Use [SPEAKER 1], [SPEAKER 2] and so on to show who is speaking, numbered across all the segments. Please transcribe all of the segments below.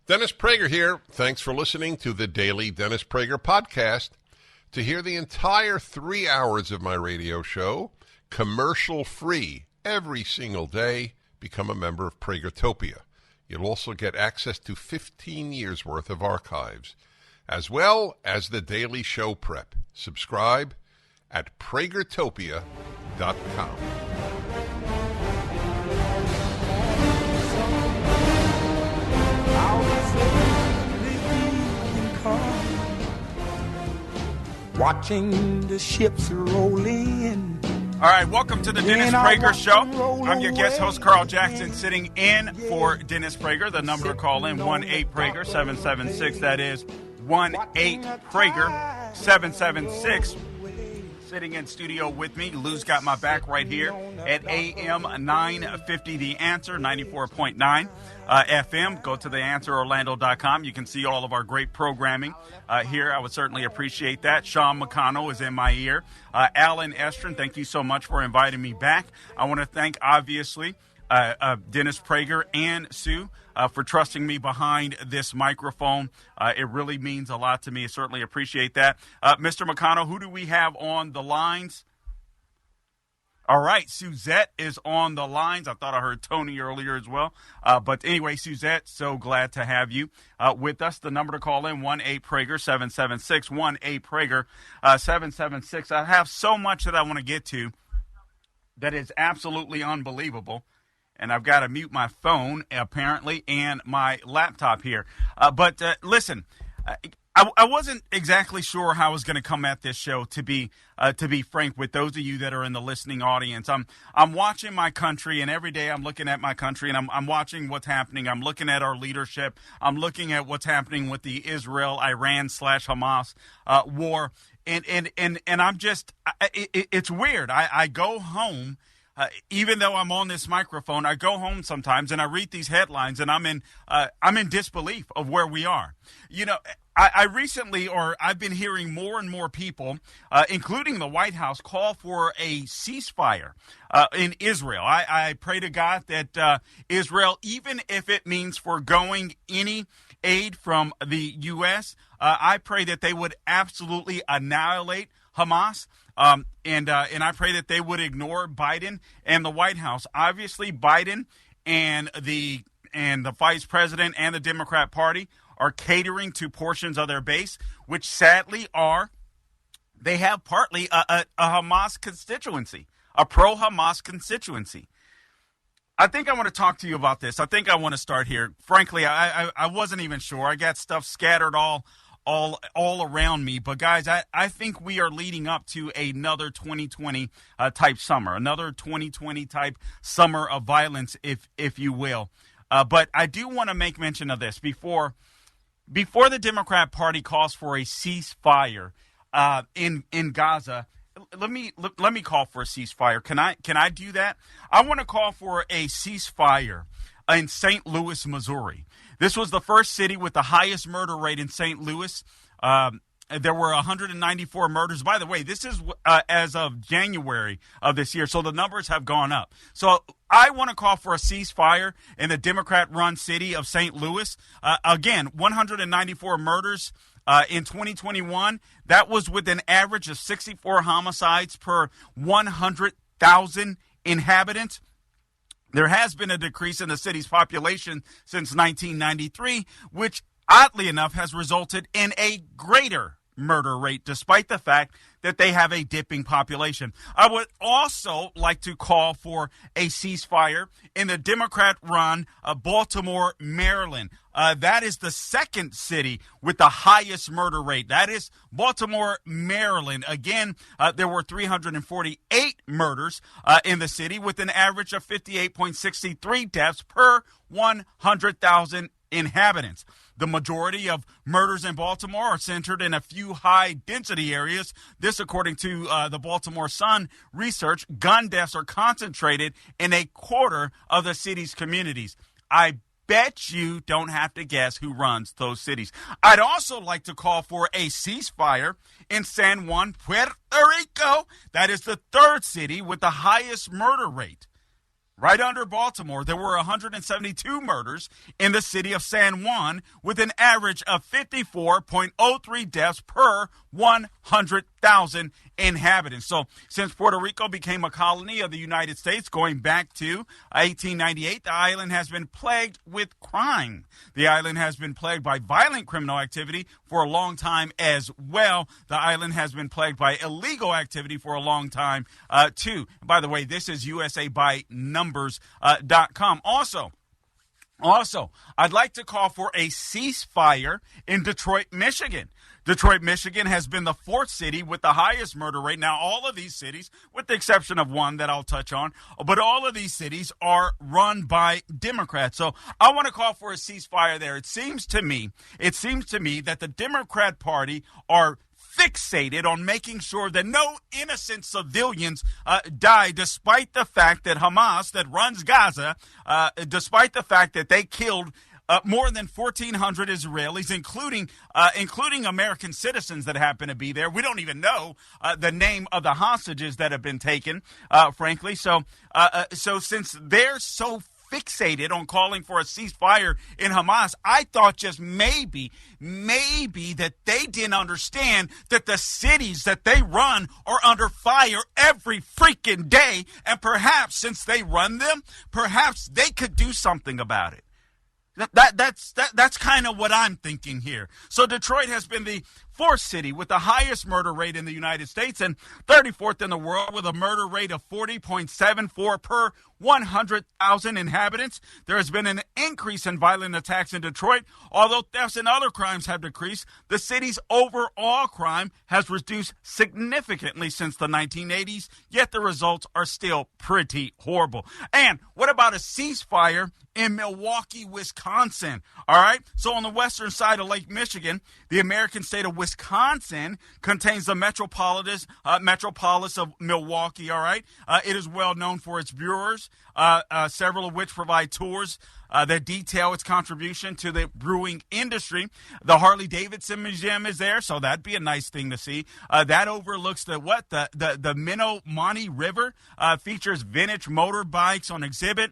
[SPEAKER 1] Dennis Prager here. Thanks for listening to the Daily Dennis Prager Podcast. To hear the entire 3 hours of my radio show, commercial-free, every single day, become a member of Pragertopia. You'll also get access to 15 years' worth of archives, as well as the daily show prep. Subscribe at pragertopia.com.
[SPEAKER 2] Watching the ships roll in.
[SPEAKER 3] All right, welcome to the Dennis Prager Show. I'm your guest host, Carl Jackson, sitting in for Dennis Prager. The number to call in, 1-8-PRAGER-776. That is 1-8-PRAGER-776. Sitting in studio with me, Lou's got my back right here at AM 950 The Answer, 94.9 FM. Go to theanswerorlando.com. You can see all of our great programming here. I would certainly appreciate that. Sean McConnell is in my ear. Alan Estrin, thank you so much for inviting me back. I want to thank, obviously, Dennis Prager and Sue for trusting me behind this microphone. It really means a lot to me. I certainly appreciate that. Mr. McConnell, who do we have on the lines? All right, Suzette is on the lines. I thought I heard Tony earlier as well. But anyway, Suzette, so glad to have you with us. The number to call in, 1-8-PRAGER-776, 1-8-PRAGER-776. I have so much that I want to get to that is absolutely unbelievable. And I've got to mute my phone, apparently, and my laptop here. But listen, I wasn't exactly sure how I was going to come at this show, to be frank, with those of you that are in the listening audience. I'm watching my country, and every day I'm looking at my country, and I'm watching what's happening. I'm looking at our leadership. I'm looking at what's happening with the Israel-Iran/Hamas war. And I'm just, it's weird. I go home. Even though I'm on this microphone, I go home sometimes and I read these headlines and I'm in disbelief of where we are. You know, I've been hearing more and more people, including the White House, call for a ceasefire in Israel. I pray to God that Israel, even if it means foregoing any aid from the U.S., I pray that they would absolutely annihilate Hamas. And I pray that they would ignore Biden and the White House. Obviously, Biden and the vice president and the Democrat Party are catering to portions of their base, which sadly they have partly a Hamas constituency, a pro-Hamas constituency. I think I want to talk to you about this. I think I want to start here. Frankly, I wasn't even sure. I got stuff scattered all around me. But guys, I think we are leading up to another 2020 type summer, another 2020 type summer of violence, if you will. But I do want to make mention of this before the Democrat Party calls for a ceasefire in Gaza. Let me call for a ceasefire. Can I do that? I want to call for a ceasefire in St. Louis, Missouri. This was the first city with the highest murder rate in St. Louis. There were 194 murders. By the way, this is as of January of this year, so the numbers have gone up. So I want to call for a ceasefire in the Democrat-run city of St. Louis. Again, 194 murders in 2021. That was with an average of 64 homicides per 100,000 inhabitants. There has been a decrease in the city's population since 1993, which oddly enough has resulted in a greater murder rate, despite the fact that they have a dipping population. I would also like to call for a ceasefire in the Democrat-run Baltimore, Maryland. That is the second city with the highest murder rate. That is Baltimore, Maryland. Again, there were 348 murders in the city with an average of 58.63 deaths per 100,000 inhabitants. The majority of murders in Baltimore are centered in a few high-density areas. This, according to the Baltimore Sun research, gun deaths are concentrated in a quarter of the city's communities. I bet you don't have to guess who runs those cities. I'd also like to call for a ceasefire in San Juan, Puerto Rico. That is the third city with the highest murder rate. Right under Baltimore, there were 172 murders in the city of San Juan, with an average of 54.03 deaths per 100,000 inhabitants. So since Puerto Rico became a colony of the United States going back to 1898, the island has been plagued with crime. The island has been plagued by violent criminal activity for a long time as well. The island has been plagued by illegal activity for a long time, too. By the way, this is USA by Numbers.com. Also, I'd like to call for a ceasefire in Detroit, Michigan. Detroit, Michigan has been the fourth city with the highest murder rate. Now, all of these cities, with the exception of one that I'll touch on, but all of these cities are run by Democrats. So I want to call for a ceasefire there. It seems to me that the Democrat Party are fixated on making sure that no innocent civilians die, despite the fact that Hamas, that runs Gaza, despite the fact that they killed more than 1,400 Israelis, including American citizens that happen to be there. We don't even know the name of the hostages that have been taken, frankly. So since they're so fixated on calling for a ceasefire in Hamas, I thought just maybe that they didn't understand that the cities that they run are under fire every freaking day, and perhaps since they run them, perhaps they could do something about it. That's kind of what I'm thinking here. So Detroit has been the fourth city with the highest murder rate in the United States and 34th in the world with a murder rate of 40.74 per 100,000 inhabitants. There has been an increase in violent attacks in Detroit. Although thefts and other crimes have decreased, the city's overall crime has reduced significantly since the 1980s, yet the results are still pretty horrible. And what about a ceasefire in Milwaukee, Wisconsin? All right. So on the western side of Lake Michigan, the American state of Wisconsin contains the metropolis of Milwaukee. All right. It is well known for its brewers, several of which provide tours that detail its contribution to the brewing industry. The Harley-Davidson Museum is there, so that'd be a nice thing to see. That overlooks the Minnemonte River, features vintage motorbikes on exhibit,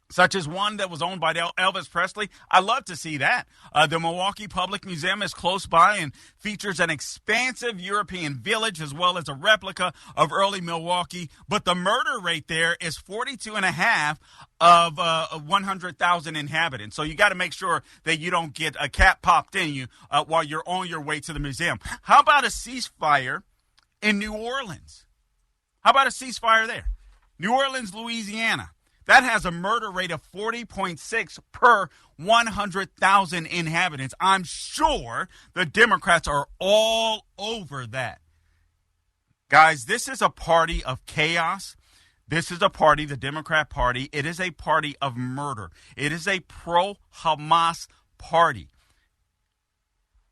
[SPEAKER 3] such as one that was owned by Elvis Presley. I'd love to see that. The Milwaukee Public Museum is close by and features an expansive European village as well as a replica of early Milwaukee. But the murder rate there is 42.5 of 100,000 inhabitants. So you got to make sure that you don't get a cat popped in you while you're on your way to the museum. How about a ceasefire in New Orleans? How about a ceasefire there? New Orleans, Louisiana. That has a murder rate of 40.6 per 100,000 inhabitants. I'm sure the Democrats are all over that. Guys, this is a party of chaos. This is a party, the Democrat Party. It is a party of murder. It is a pro-Hamas party.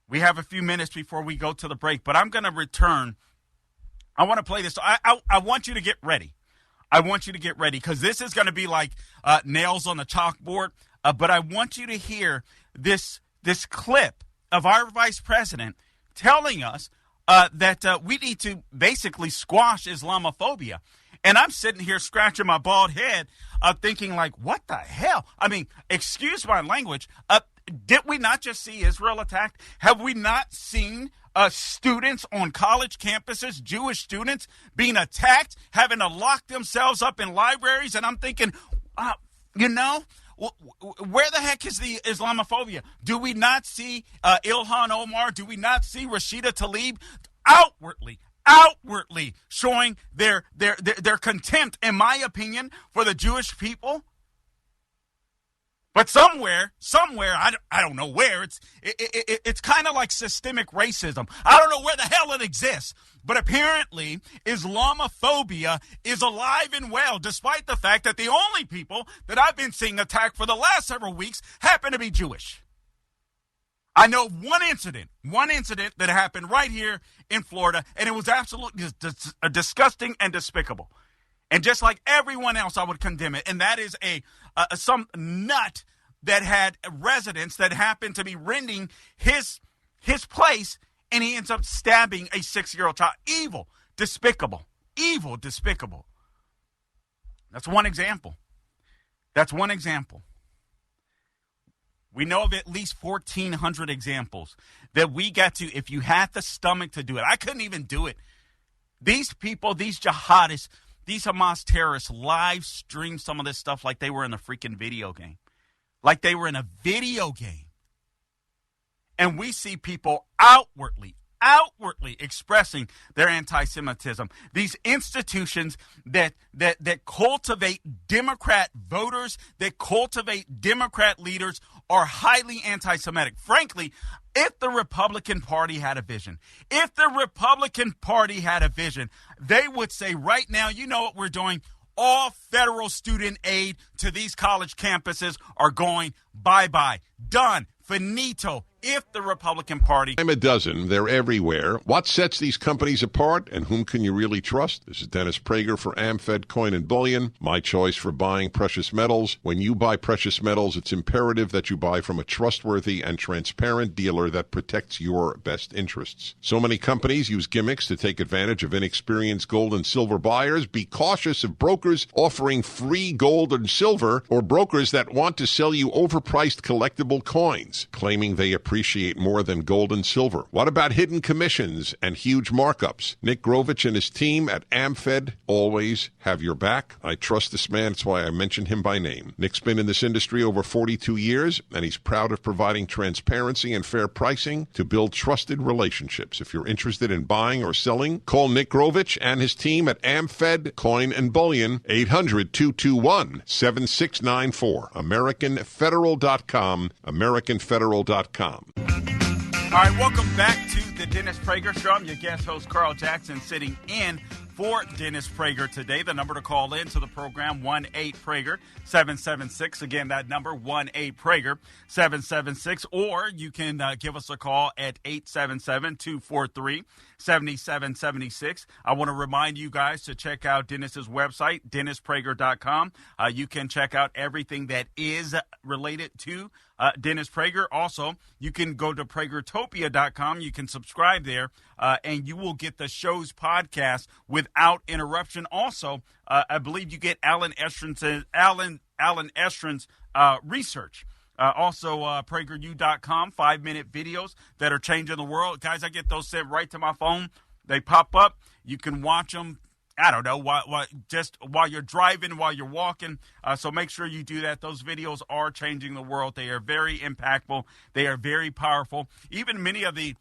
[SPEAKER 3] We have a few minutes before we go to the break, but I'm going to return. I want to play this. I want you to get ready. I want you to get ready because this is going to be like nails on the chalkboard. But I want you to hear this clip of our vice president telling us that we need to basically squash Islamophobia. And I'm sitting here scratching my bald head thinking like, what the hell? I mean, excuse my language. Did we not just see Israel attacked? Have we not seen students on college campuses, Jewish students, being attacked, having to lock themselves up in libraries? And I'm thinking, where the heck is the Islamophobia? Do we not see Ilhan Omar? Do we not see Rashida Tlaib outwardly showing their contempt, in my opinion, for the Jewish people? But somewhere, I don't know where, it's kind of like systemic racism. I don't know where the hell it exists, but apparently Islamophobia is alive and well, despite the fact that the only people that I've been seeing attacked for the last several weeks happen to be Jewish. I know one incident that happened right here in Florida, and it was absolutely disgusting and despicable. And just like everyone else, I would condemn it. And that is some nut that had residents that happened to be renting his place, and he ends up stabbing a 6-year-old child. Evil, despicable. That's one example. That's one example. We know of at least 1,400 examples that we got to, if you had the stomach to do it. I couldn't even do it. These people, these jihadists, these Hamas terrorists live stream some of this stuff like they were in a freaking video game. Like they were in a video game. And we see people outwardly expressing their anti-Semitism. These institutions that cultivate Democrat voters, that cultivate Democrat leaders are highly anti-Semitic. Frankly, if the Republican Party had a vision, they would say right now, you know what we're doing? All federal student aid to these college campuses are going bye-bye. Done. Finito. If the Republican Party...
[SPEAKER 1] I'm a dozen. They're everywhere. What sets these companies apart, and whom can you really trust? This is Dennis Prager for AmFed Coin and Bullion, my choice for buying precious metals. When you buy precious metals, it's imperative that you buy from a trustworthy and transparent dealer that protects your best interests. So many companies use gimmicks to take advantage of inexperienced gold and silver buyers. Be cautious of brokers offering free gold and silver, or brokers that want to sell you overpriced collectible coins, claiming they appreciate more than gold and silver. What about hidden commissions and huge markups? Nick Grovich and his team at AmFed always have your back. I trust this man. That's why I mention him by name. Nick's been in this industry over 42 years, and he's proud of providing transparency and fair pricing to build trusted relationships. If you're interested in buying or selling, call Nick Grovich and his team at AmFed Coin and Bullion, 800-221-7694. AmericanFederal.com, AmericanFederal.com.
[SPEAKER 3] All right, welcome back to the Dennis Prager Show. I'm your guest host, Carl Jackson, sitting in for Dennis Prager today. The number to call in to the program, 1-8-PRAGER-776. Again, that number, 1-8-PRAGER-776. Or you can give us a call at 877-243-7776. I want to remind you guys to check out Dennis's website, DennisPrager.com. You can check out everything that is related to Dennis Prager. Also, you can go to PragerTopia.com. You can subscribe there, and you will get the show's podcast without interruption. Also, I believe you get Alan Estrin's research. Also, PragerU.com, 5-minute videos that are changing the world. Guys, I get those sent right to my phone. They pop up. You can watch them. I don't know, just while you're driving, while you're walking. So make sure you do that. Those videos are changing the world. They are very impactful. They are very powerful. Even many of the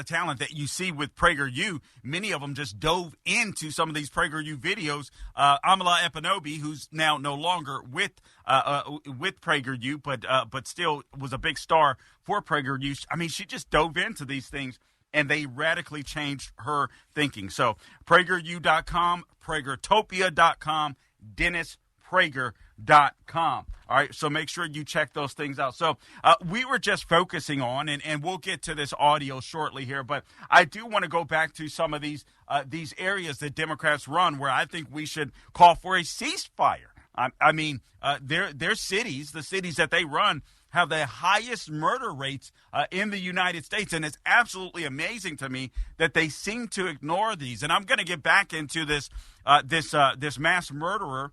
[SPEAKER 3] talent that you see with PragerU, many of them just dove into some of these PragerU videos. Amala Epinobi, who's now no longer with PragerU, but still was a big star for PragerU. I mean, she just dove into these things, and they radically changed her thinking. So PragerU.com, PragerTopia.com, DennisPrager.com. All right, so make sure you check those things out. So we were just focusing on, and we'll get to this audio shortly here, but I do want to go back to some of these areas that Democrats run where I think we should call for a ceasefire. I mean, their cities, the cities that they run, have the highest murder rates in the United States, and it's absolutely amazing to me that they seem to ignore these. And I'm going to get back into this mass murderer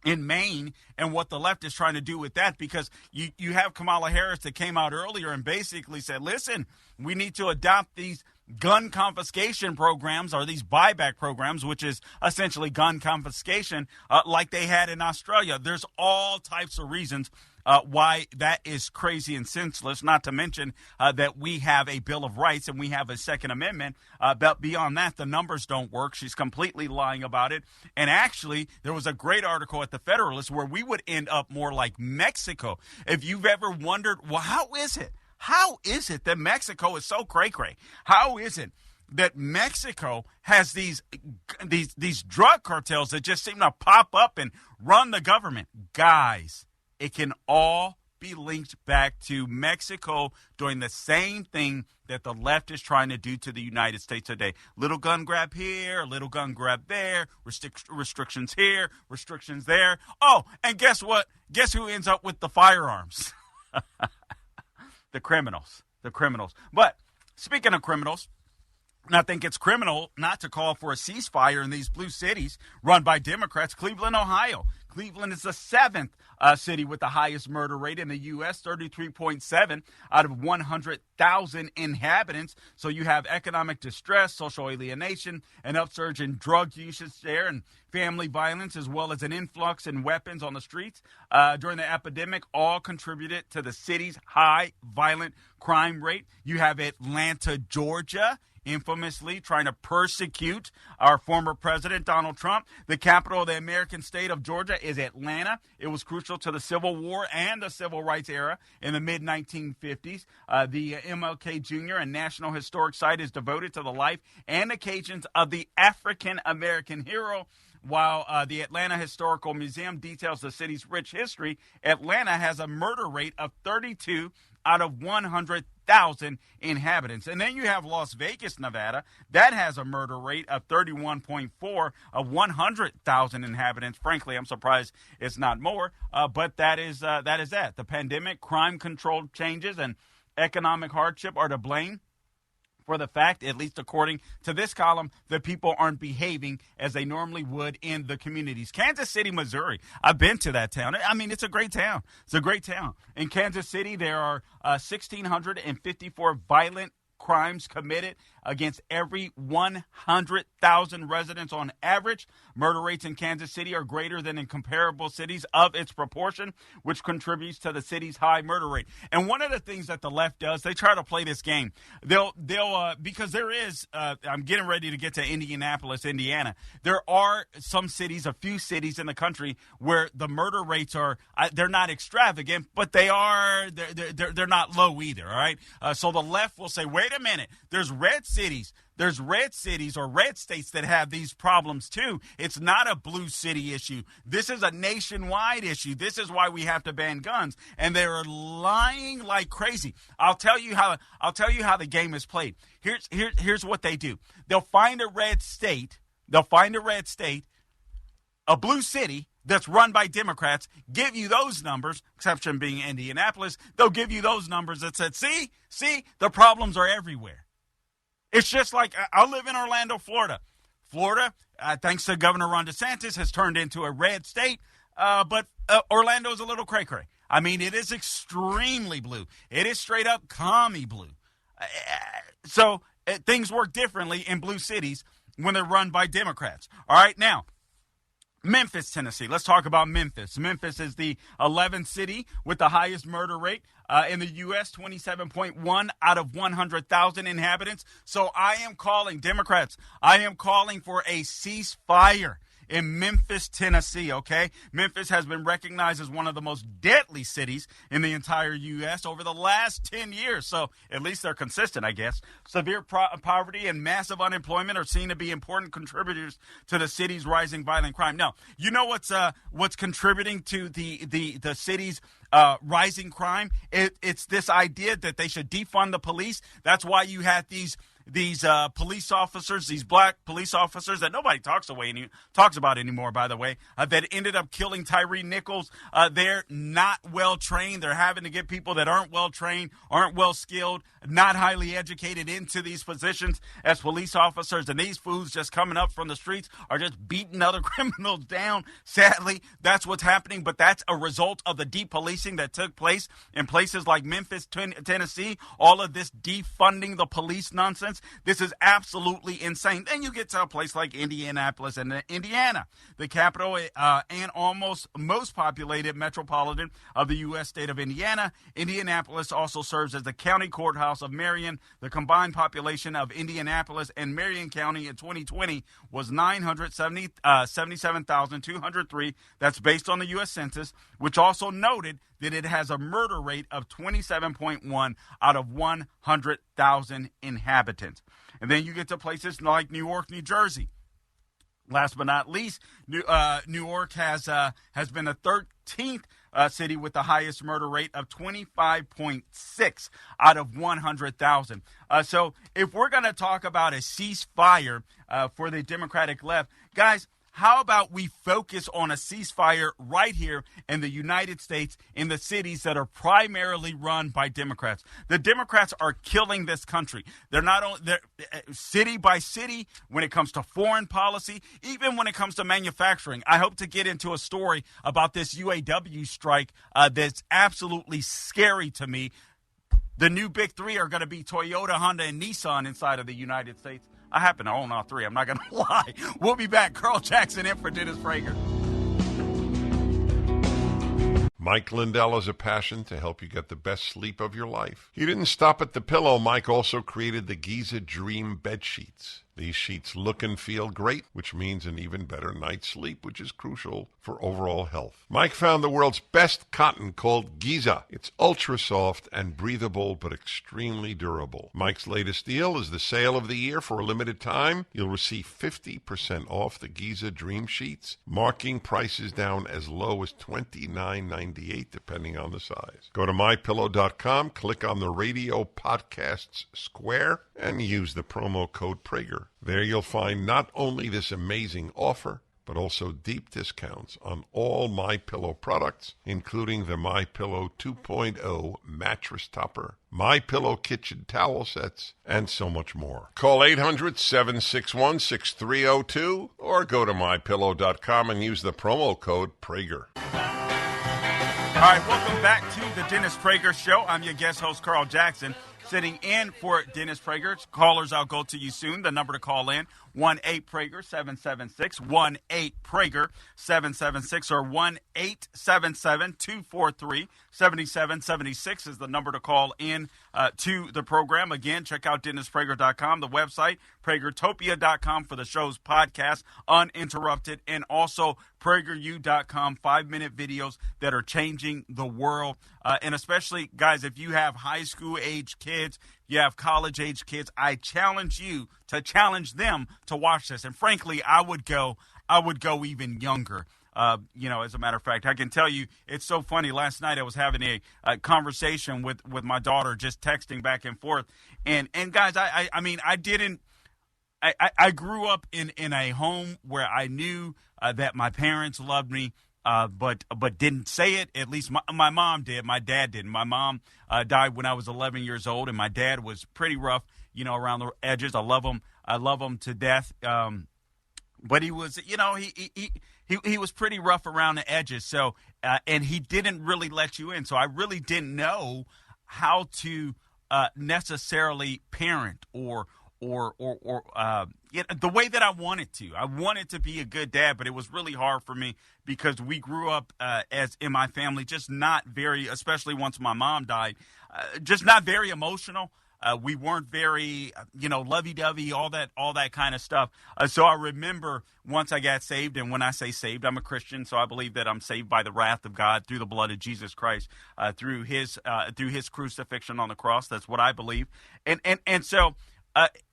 [SPEAKER 3] in Maine and what the left is trying to do with that, because you have Kamala Harris that came out earlier and basically said, listen, we need to adopt these gun confiscation programs, or these buyback programs, which is essentially gun confiscation, like they had in Australia. There's all types of reasons why that is crazy and senseless, not to mention that we have a Bill of Rights and we have a Second Amendment. But beyond that, the numbers don't work. She's completely lying about it. And actually, there was a great article at the Federalist where we would end up more like Mexico. If you've ever wondered, well, how is it? How is it that Mexico is so cray-cray? How is it that Mexico has these drug cartels that just seem to pop up and run the government? Guys, it can all be linked back to Mexico doing the same thing that the left is trying to do to the United States today. Little gun grab here, little gun grab there, restrictions here, restrictions there. Oh, and guess what? Guess who ends up with the firearms? The criminals. But speaking of criminals, I think it's criminal not to call for a ceasefire in these blue cities run by Democrats. Cleveland, Ohio. Cleveland is the seventh city with the highest murder rate in the U.S., 33.7 out of 100,000 inhabitants. So you have economic distress, social alienation, an upsurge in drug usage there, and family violence, as well as an influx in weapons on the streets during the epidemic, all contributed to the city's high violent crime rate. You have Atlanta, Georgia, infamously trying to persecute our former president, Donald Trump. The capital of the American state of Georgia is Atlanta. It was crucial to the Civil War and the Civil Rights era in the mid-1950s. The MLK Jr. and National Historic Site is devoted to the life and occasions of the African-American hero. While the Atlanta Historical Museum details the city's rich history, Atlanta has a murder rate of 32 out of 100,000 inhabitants. And then you have Las Vegas, Nevada. That has a murder rate of 31.4 of 100,000 inhabitants. Frankly, I'm surprised it's not more, but that is that. The pandemic, crime control changes, and economic hardship are to blame for the fact, at least according to this column, that people aren't behaving as they normally would in the communities. Kansas City, Missouri. I've been to that town. I mean, it's a great town. It's a great town. In Kansas City, there are 1,654 violent crimes committed against every 100,000 residents on average. Murder rates in Kansas City are greater than in comparable cities of its proportion, which contributes to the city's high murder rate. And one of the things that the left does, they try to play this game. They'll because there is, I'm getting ready to get to Indianapolis, Indiana. There are some cities, a few cities in the country where the murder rates are, they're not extravagant, but they're not low either. All right. So the left will say, wait a minute, there's red cities or red states that have these problems too. It's not a blue city issue. This is a nationwide issue. This is why we have to ban guns. And they're lying like crazy. I'll tell you how the game is played. Here's what they do. They'll find a red state, a blue city that's run by Democrats, give you those numbers, exception being Indianapolis. They'll give you those numbers that said, see, the problems are everywhere. It's just like, I live in Orlando, Florida. Florida, thanks to Governor Ron DeSantis, has turned into a red state, but Orlando is a little cray-cray. I mean, it is extremely blue. It is straight up commie blue. So things work differently in blue cities when they're run by Democrats. All right, now, Memphis, Tennessee. Let's talk about Memphis. Memphis is the 11th city with the highest murder rate in the U.S., 27.1 out of 100,000 inhabitants. So I am calling, Democrats, I am calling for a ceasefire in Memphis, Tennessee, okay? Memphis has been recognized as one of the most deadly cities in the entire U.S. over the last 10 years. So at least they're consistent, I guess. Severe poverty and massive unemployment are seen to be important contributors to the city's rising violent crime. Now, you know what's contributing to the city's rising crime? It's this idea that they should defund the police. That's why you had these police officers, these black police officers that nobody talks about anymore, by the way, that ended up killing Tyree Nichols. They're not well trained. They're having to get people that aren't well trained, aren't well skilled, not highly educated into these positions as police officers. And these fools just coming up from the streets are just beating other criminals down. Sadly, that's what's happening. But that's a result of the depolicing that took place in places like Memphis, Tennessee. All of this defunding the police nonsense. This is absolutely insane. Then you get to a place like Indianapolis and Indiana, the capital and almost most populated metropolitan of the U.S. state of Indiana. Indianapolis also serves as the county courthouse of Marion. The combined population of Indianapolis and Marion County in 2020 was 977,203. That's based on the U.S. Census, which also noted that it has a murder rate of 27.1 out of 100,000 inhabitants. And then you get to places like New York, New Jersey. Last but not least, New York has been the 13th city with the highest murder rate of 25.6 out of 100,000. So if we're going to talk about a ceasefire for the Democratic left, guys, How about we focus on a ceasefire right here in the United States, in the cities that are primarily run by Democrats? The Democrats are killing this country. They're not only city by city when it comes to foreign policy, even when it comes to manufacturing. I hope to get into a story about this UAW strike that's absolutely scary to me. The new big three are going to be Toyota, Honda, and Nissan inside of the United States. I happen to own all three. I'm not going to lie. We'll be back. Carl Jackson in for Dennis Prager.
[SPEAKER 1] Mike Lindell has a passion to help you get the best sleep of your life. He didn't stop at the pillow. Mike also created the Giza Dream bed sheets. These sheets look and feel great, which means an even better night's sleep, which is crucial for overall health. Mike found the world's best cotton called Giza. It's ultra soft and breathable, but extremely durable. Mike's latest deal is the sale of the year. For a limited time, you'll receive 50% off the Giza Dream sheets, marking prices down as low as $29.98, depending on the size. Go to mypillow.com, click on the radio podcasts square, and use the promo code Prager. There you'll find not only this amazing offer, but also deep discounts on all MyPillow products, including the MyPillow 2.0 mattress topper, MyPillow kitchen towel sets, and so much more. Call 800-761-6302 or go to mypillow.com and use the promo code Prager.
[SPEAKER 3] All right, welcome back to the Dennis Prager Show. I'm your guest host, Carl Jackson, sitting in for Dennis Prager. Callers, I'll go to you soon. The number to call in, 1-8-PRAGER-776, 1-8-PRAGER-776, or 1-877-243-7776 is the number to call in to the program. Again, check out DennisPrager.com, the website, PragerTopia.com for the show's podcast, uninterrupted, and also PragerU.com, 5-minute videos that are changing the world. And especially, guys, if you have high school age kids, you have college age kids, I challenge you to challenge them to watch this. And frankly, I would go even younger. As a matter of fact, I can tell you, it's so funny. Last night I was having a conversation with my daughter, just texting back and forth. And guys, I grew up in a home where I knew that my parents loved me. But didn't say it. At least my mom did. My dad didn't. My mom died when I was 11 years old, and my dad was pretty rough, around the edges. I love him to death. But he was, he was pretty rough around the edges. So, and he didn't really let you in. So I really didn't know how to necessarily parent or the way that I wanted to. I wanted to be a good dad, but it was really hard for me because we grew up as in my family, just not very, especially once my mom died, just not very emotional. We weren't very, lovey-dovey, all that kind of stuff. So I remember once I got saved, and when I say saved, I'm a Christian, so I believe that I'm saved by the wrath of God through the blood of Jesus Christ, through his crucifixion on the cross. That's what I believe. And so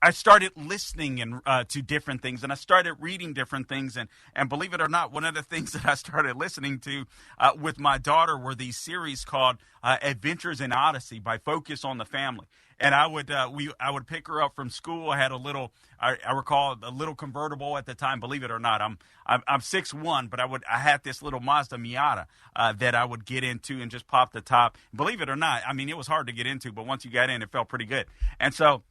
[SPEAKER 3] I started listening to different things, and I started reading different things, and believe it or not, one of the things that I started listening to with my daughter were these series called Adventures in Odyssey by Focus on the Family. And I would pick her up from school. I had I recall a little convertible at the time. Believe it or not, I'm 6'1", but I had this little Mazda Miata that I would get into and just pop the top. Believe it or not, I mean, it was hard to get into, but once you got in, it felt pretty good. And so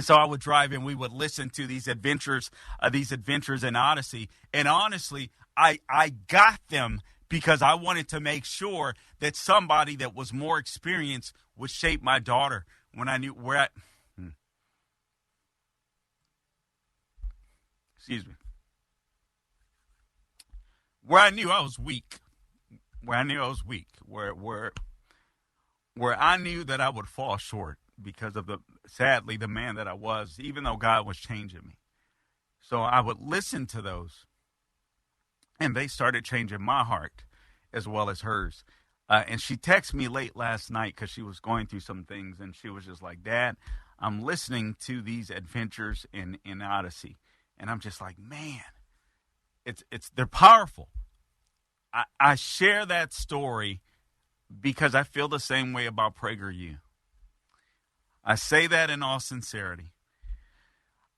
[SPEAKER 3] I would drive and we would listen to these adventures in Odyssey. And honestly, I got them because I wanted to make sure that somebody that was more experienced would shape my daughter when I knew where I knew I was weak. Where I knew that I would fall short because of sadly, the man that I was, even though God was changing me. So I would listen to those, and they started changing my heart as well as hers. And she texted me late last night because she was going through some things, and she was just like, Dad, I'm listening to these adventures in Odyssey. And I'm just like, man, they're powerful. I share that story because I feel the same way about PragerU. I say that in all sincerity.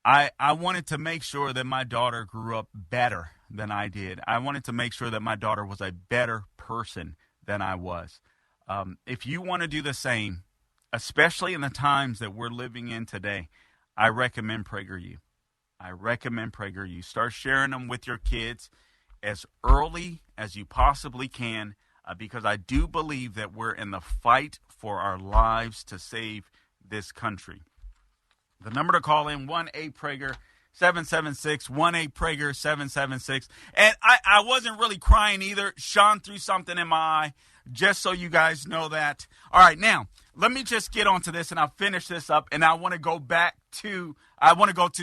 [SPEAKER 3] I wanted to make sure that my daughter grew up better than I did. I wanted to make sure that my daughter was a better person than I was. If you want to do the same, especially in the times that we're living in today, I recommend PragerU. I recommend PragerU. Start sharing them with your kids as early as you possibly can, because I do believe that we're in the fight for our lives to save this country. The number to call in, 1-8-PRAGER, 776, 1-8-PRAGER, 776. And I wasn't really crying either. Sean threw something in my eye, just so you guys know that. All right, now, let me just get onto this, and I'll finish this up, and I want to go to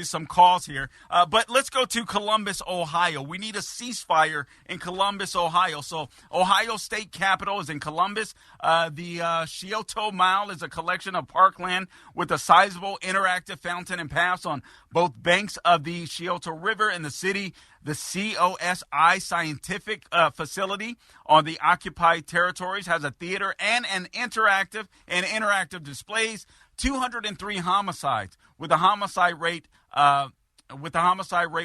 [SPEAKER 3] some calls here. But let's go to Columbus, Ohio. We need a ceasefire in Columbus, Ohio. So Ohio State Capitol is in Columbus. The Scioto Mile is a collection of parkland with a sizable interactive fountain and paths on both banks of the Scioto River in the city. The COSI Scientific Facility on the occupied territories has a theater and interactive displays. 203 homicides, with the homicide rate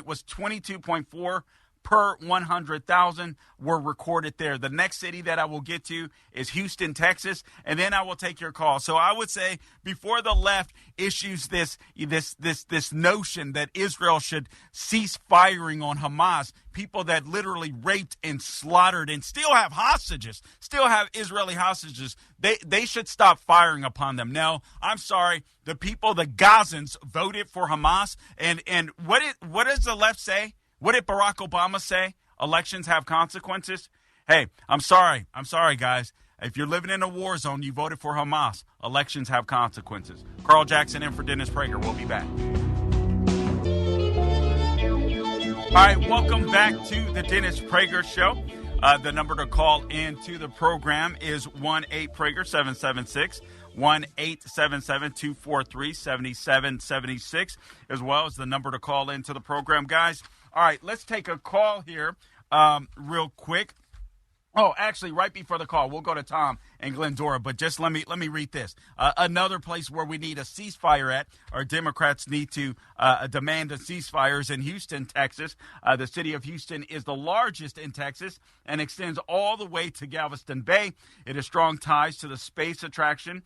[SPEAKER 3] was 22.4 per 100,000 were recorded there. The next city that I will get to is Houston, Texas, and then I will take your call. So I would say, before the left issues this notion that Israel should cease firing on Hamas, people that literally raped and slaughtered and still have Israeli hostages, they should stop firing upon them. No, I'm sorry. The Gazans voted for Hamas, and what does the left say? What did Barack Obama say? Elections have consequences. Hey, I'm sorry, guys. If you're living in a war zone, you voted for Hamas. Elections have consequences. Carl Jackson in for Dennis Prager. We'll be back. All right, welcome back to the Dennis Prager Show. The number to call into the program is 1-8-PRAGER 776. 1-877-243-7776, as well as the number to call into the program, guys. All right, let's take a call here real quick. Oh, actually, right before the call, we'll go to Tom and Glendora, but just let me read this. Another place where we need a ceasefire at, or Democrats need to demand a ceasefire, is in Houston, Texas. The city of Houston is the largest in Texas and extends all the way to Galveston Bay. It has strong ties to the space attraction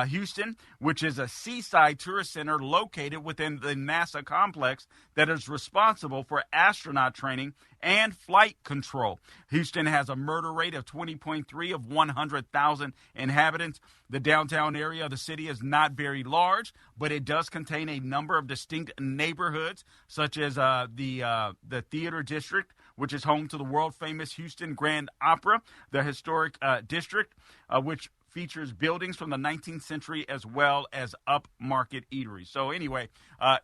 [SPEAKER 3] Houston, which is a seaside tourist center located within the NASA complex that is responsible for astronaut training and flight control. Houston has a murder rate of 20.3 of 100,000 inhabitants. The downtown area of the city is not very large, but it does contain a number of distinct neighborhoods, such as the Theater District, which is home to the world-famous Houston Grand Opera, the Historic District, which features buildings from the 19th century as well as upmarket eateries. So anyway,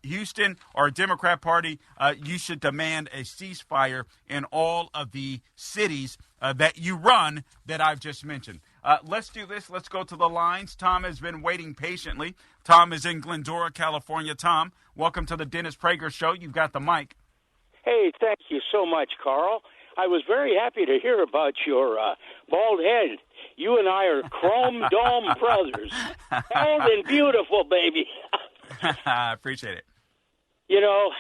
[SPEAKER 3] Houston, or Democrat Party, you should demand a ceasefire in all of the cities that you run that I've just mentioned. Let's do this. Let's go to the lines. Tom has been waiting patiently. Tom is in Glendora, California. Tom, welcome to the Dennis Prager Show. You've got the mic.
[SPEAKER 4] Hey, thank you so much, Carl. I was very happy to hear about your bald head. You and I are chrome dome brothers. Old and beautiful, baby.
[SPEAKER 3] I appreciate it.
[SPEAKER 4] You know,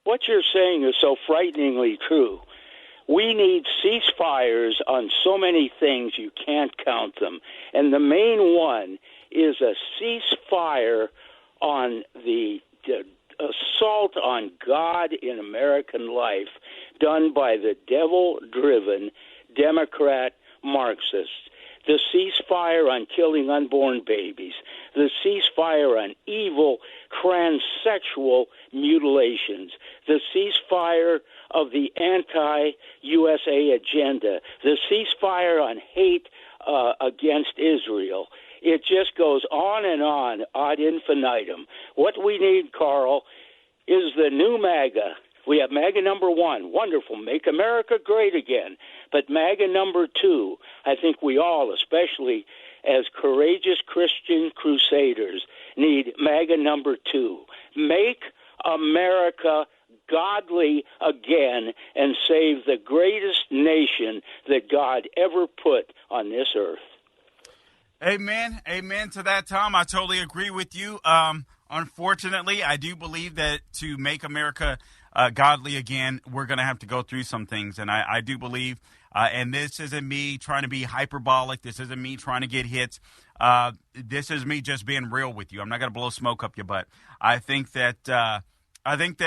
[SPEAKER 4] what you're saying is so frighteningly true. We need ceasefires on so many things you can't count them. And the main one is a ceasefire on the assault on God in American life done by the devil-driven Democrat Marxists. The ceasefire on killing unborn babies. The ceasefire on evil transsexual mutilations. The ceasefire of the anti-USA agenda. The ceasefire on hate against Israel. It just goes on and on ad infinitum. What we need, Carl, is the new MAGA. We have MAGA number 1, wonderful, make America great again. But MAGA number 2, I think we all, especially as courageous Christian crusaders, need MAGA number 2. Make America godly again and save the greatest nation that God ever put on this earth.
[SPEAKER 3] Amen. Amen to that, Tom. I totally agree with you. unfortunately, I do believe that to make America godly again, we're going to have to go through some things. And I do believe, and this isn't me trying to be hyperbolic. This isn't me trying to get hits. This is me just being real with you. I'm not going to blow smoke up your butt. I think that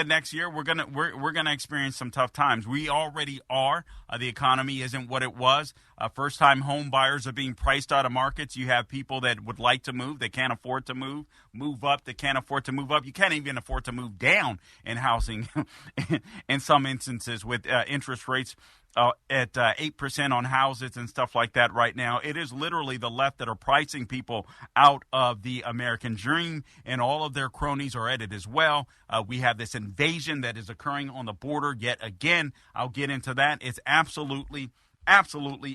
[SPEAKER 3] next year we're gonna experience some tough times. We already are. The economy isn't what it was. First-time home buyers are being priced out of markets. You have people that would like to move, they can't afford to move up, they can't afford to move up. You can't even afford to move down in housing in some instances with interest rates at 8% on houses and stuff like that right now. It is literally the left that are pricing people out of the American dream, and all of their cronies are at it as well. We have this invasion that is occurring on the border yet again. I'll get into that. It's absolutely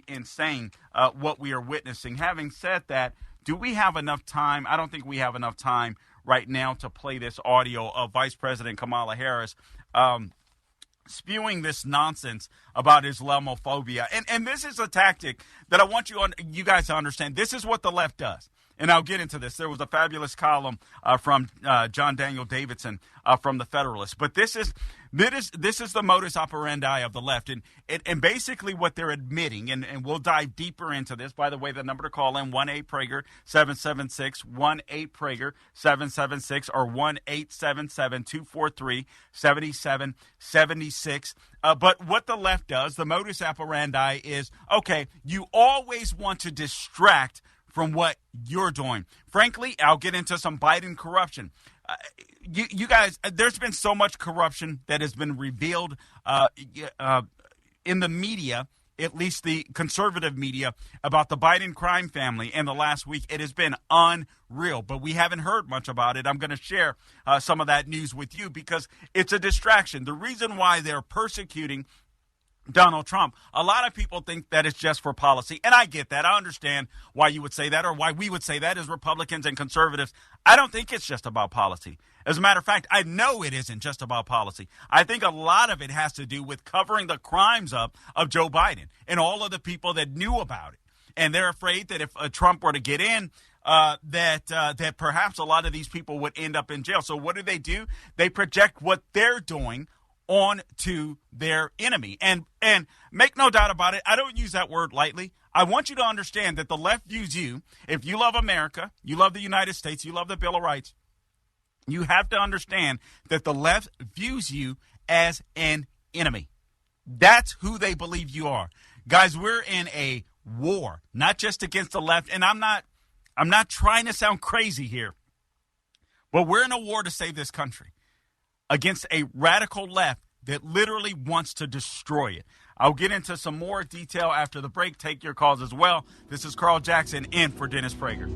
[SPEAKER 3] insane what we are witnessing. Having said that, do we have enough time? I don't think we have enough time right now to play this audio of Vice President Kamala Harris spewing this nonsense about Islamophobia. And this is a tactic that I want you guys to understand. This is what the left does. And I'll get into this. There was a fabulous column from John Daniel Davidson from the Federalist. But this is the modus operandi of the left. And basically what they're admitting, and we'll dive deeper into this. By the way, the number to call in, 1-8-PRAGER-776, 1-8-PRAGER-776, or 1-877-243-7776. But what the left does, the modus operandi is, okay, you always want to distract from what you're doing. Frankly, I'll get into some Biden corruption. You guys, there's been so much corruption that has been revealed in the media, at least the conservative media, about the Biden crime family in the last week. It has been unreal, but we haven't heard much about it. I'm going to share some of that news with you because it's a distraction. The reason why they're persecuting Donald Trump, a lot of people think that it's just for policy, and I get that. I understand why you would say that, or why we would say that as Republicans and conservatives. I don't think it's just about policy. As a matter of fact, I know it isn't just about policy. I think a lot of it has to do with covering the crimes up of Joe Biden and all of the people that knew about it. And they're afraid that if Trump were to get in, that perhaps a lot of these people would end up in jail. So what do? They project what they're doing on to their enemy. And make no doubt about it, I don't use that word lightly. I want you to understand that the left views you, if you love America, you love the United States, you love the Bill of Rights, you have to understand that the left views you as an enemy. That's who they believe you are. Guys, we're in a war, not just against the left, and I'm not trying to sound crazy here, but we're in a war to save this country against a radical left that literally wants to destroy it. I'll get into some more detail after the break. Take your calls as well. This is Carl Jackson in for Dennis Prager.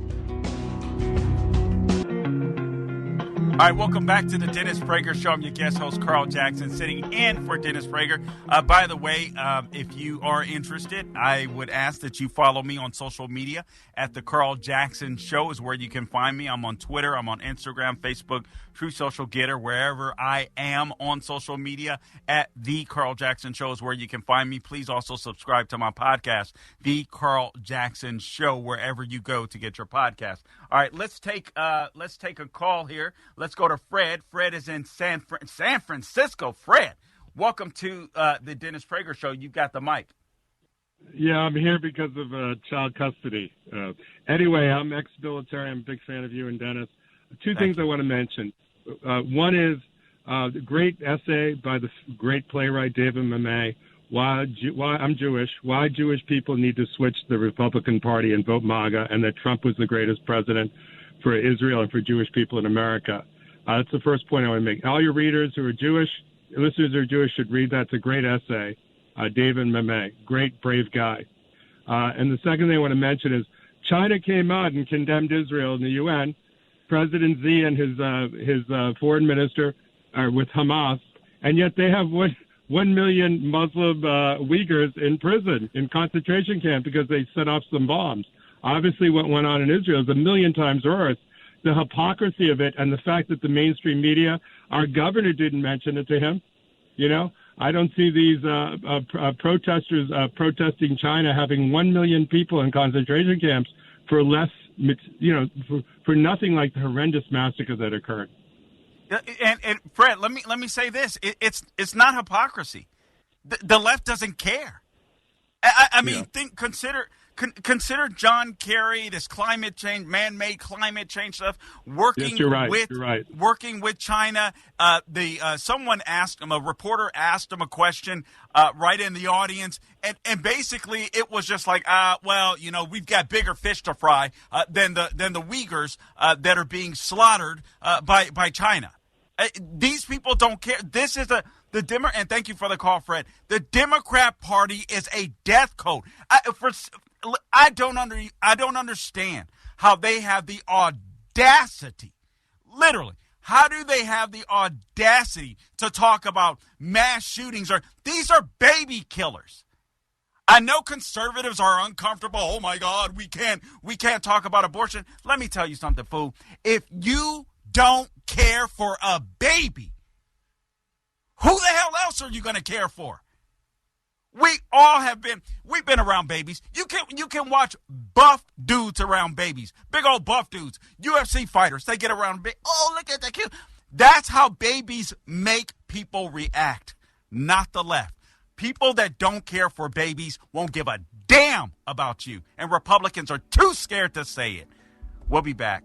[SPEAKER 3] All right, welcome back to the Dennis Prager Show. I'm your guest host, Carl Jackson, sitting in for Dennis Prager. By the way, if you are interested, I would ask that you follow me on social media at The Carl Jackson Show is where you can find me. I'm on Twitter. I'm on Instagram, Facebook, True Social Getter, wherever I am on social media. At The Carl Jackson Show is where you can find me. Please also subscribe to my podcast, The Carl Jackson Show, wherever you go to get your podcast. All right, let's take a call here. Let's go to Fred. Fred is in San Francisco. Fred, welcome to the Dennis Prager Show. You've got the mic.
[SPEAKER 5] Yeah, I'm here because of child custody. Anyway, I'm ex-military. I'm a big fan of you and Dennis. Two things I want to mention. One is the great essay by the great playwright David Mamet, why I'm Jewish, why Jewish people need to switch the Republican Party and vote MAGA, and that Trump was the greatest president for Israel and for Jewish people in America. That's the first point I want to make. All your readers who are Jewish, listeners who are Jewish should read that. It's a great essay. David Mamet, great, brave guy. And the second thing I want to mention is China came out and condemned Israel in the UN. President Xi and his foreign minister are with Hamas, and yet they have 1 million Muslim Uyghurs in prison, in concentration camp, because they set off some bombs. Obviously, what went on in Israel is 1,000,000 times worse. The hypocrisy of it and the fact that the mainstream media, our governor didn't mention it to him. You know, I don't see these protesters protesting China having 1 million people in concentration camps for less for nothing like the horrendous massacre that occurred.
[SPEAKER 3] And Fred, let me say this: it's not hypocrisy. The left doesn't care. I mean, consider John Kerry, this climate change, man-made climate change stuff, working
[SPEAKER 5] yes, you're right.
[SPEAKER 3] Working with China. Someone asked him, a reporter asked him a question right in the audience, and basically it was just like, we've got bigger fish to fry than the Uyghurs that are being slaughtered by China. These people don't care. This is and thank you for the call, Fred. The Democrat Party is a death code. I don't understand how they have the audacity, literally. How do they have the audacity to talk about mass shootings? These are baby killers. I know conservatives are uncomfortable. Oh my God, we can't talk about abortion. Let me tell you something, fool. If you don't care for a baby, who the hell else are you going to care for? We've been around babies. You can watch buff dudes around babies. Big old buff dudes. UFC fighters, they get around oh, look at that cute. That's how babies make people react, not the left. People that don't care for babies won't give a damn about you. And Republicans are too scared to say it. We'll be back.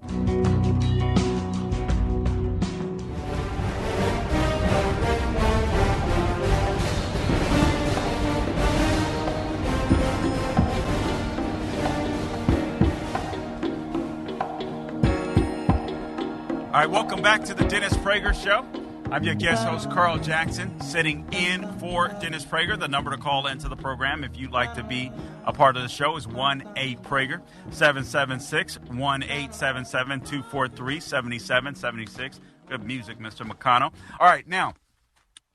[SPEAKER 3] All right, welcome back to the Dennis Prager Show. I'm your guest host, Carl Jackson, sitting in for Dennis Prager. The number to call into the program if you'd like to be a part of the show is 1-8-PRAGER, 776-1877-243-7776. Good music, Mr. McConnell. All right, now,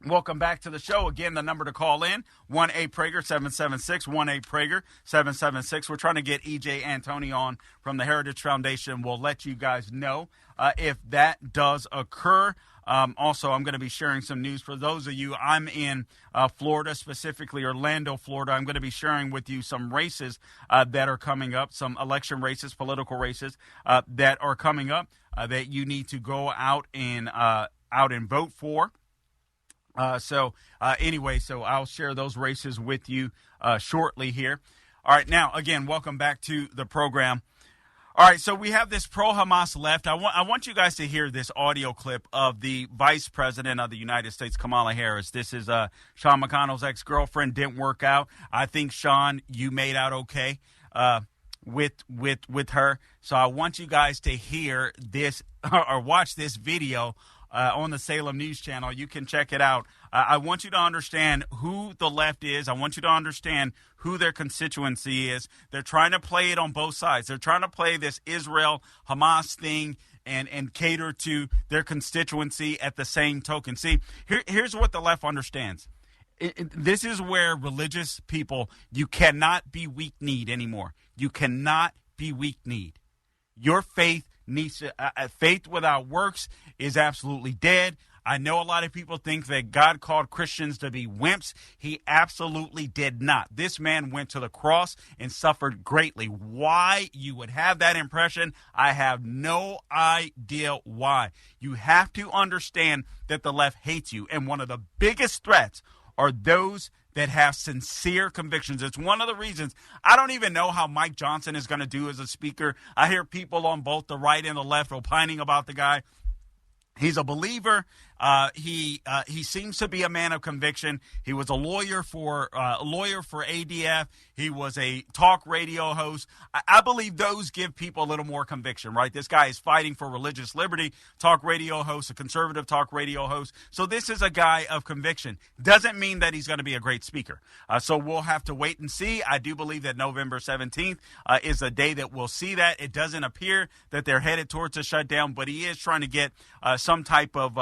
[SPEAKER 3] welcome back to the show. Again, the number to call in, 1-8-PRAGER, 776-18-PRAGER, 776. We're trying to get EJ Antoni on from the Heritage Foundation. We'll let you guys know if that does occur. Also, I'm going to be sharing some news for those of you. I'm in Florida, specifically Orlando, Florida. I'm going to be sharing with you some races that are coming up, some election races, political races that are coming up that you need to go out and vote for. So I'll share those races with you shortly here. All right, now, again, welcome back to the program. All right, so we have this pro-Hamas left. I want you guys to hear this audio clip of the Vice President of the United States, Kamala Harris. This is Sean McConnell's ex-girlfriend. Didn't work out. I think, Sean, you made out okay with her. So I want you guys to hear this or watch this video on the Salem News Channel. You can check it out. I want you to understand who the left is. I want you to understand who their constituency is. They're trying to play it on both sides. They're trying to play this Israel-Hamas thing and cater to their constituency at the same token. See, here's what the left understands. This is where religious people, you cannot be weak-kneed anymore. You cannot be weak-kneed. Your faith needs to, faith without works is absolutely dead. I know a lot of people think that God called Christians to be wimps. He absolutely did not. This man went to the cross and suffered greatly. Why you would have that impression, I have no idea why. You have to understand that the left hates you. And one of the biggest threats are those that have sincere convictions. It's one of the reasons I don't even know how Mike Johnson is going to do as a speaker. I hear people on both the right and the left opining about the guy. He's a believer. He seems to be a man of conviction. He was a lawyer for ADF. He was a talk radio host. I believe those give people a little more conviction, right? This guy is fighting for religious liberty, talk radio host, a conservative talk radio host. So this is a guy of conviction. Doesn't mean that he's going to be a great speaker. So we'll have to wait and see. I do believe that November 17th is the day that we'll see that. It doesn't appear that they're headed towards a shutdown, but he is trying to get some type of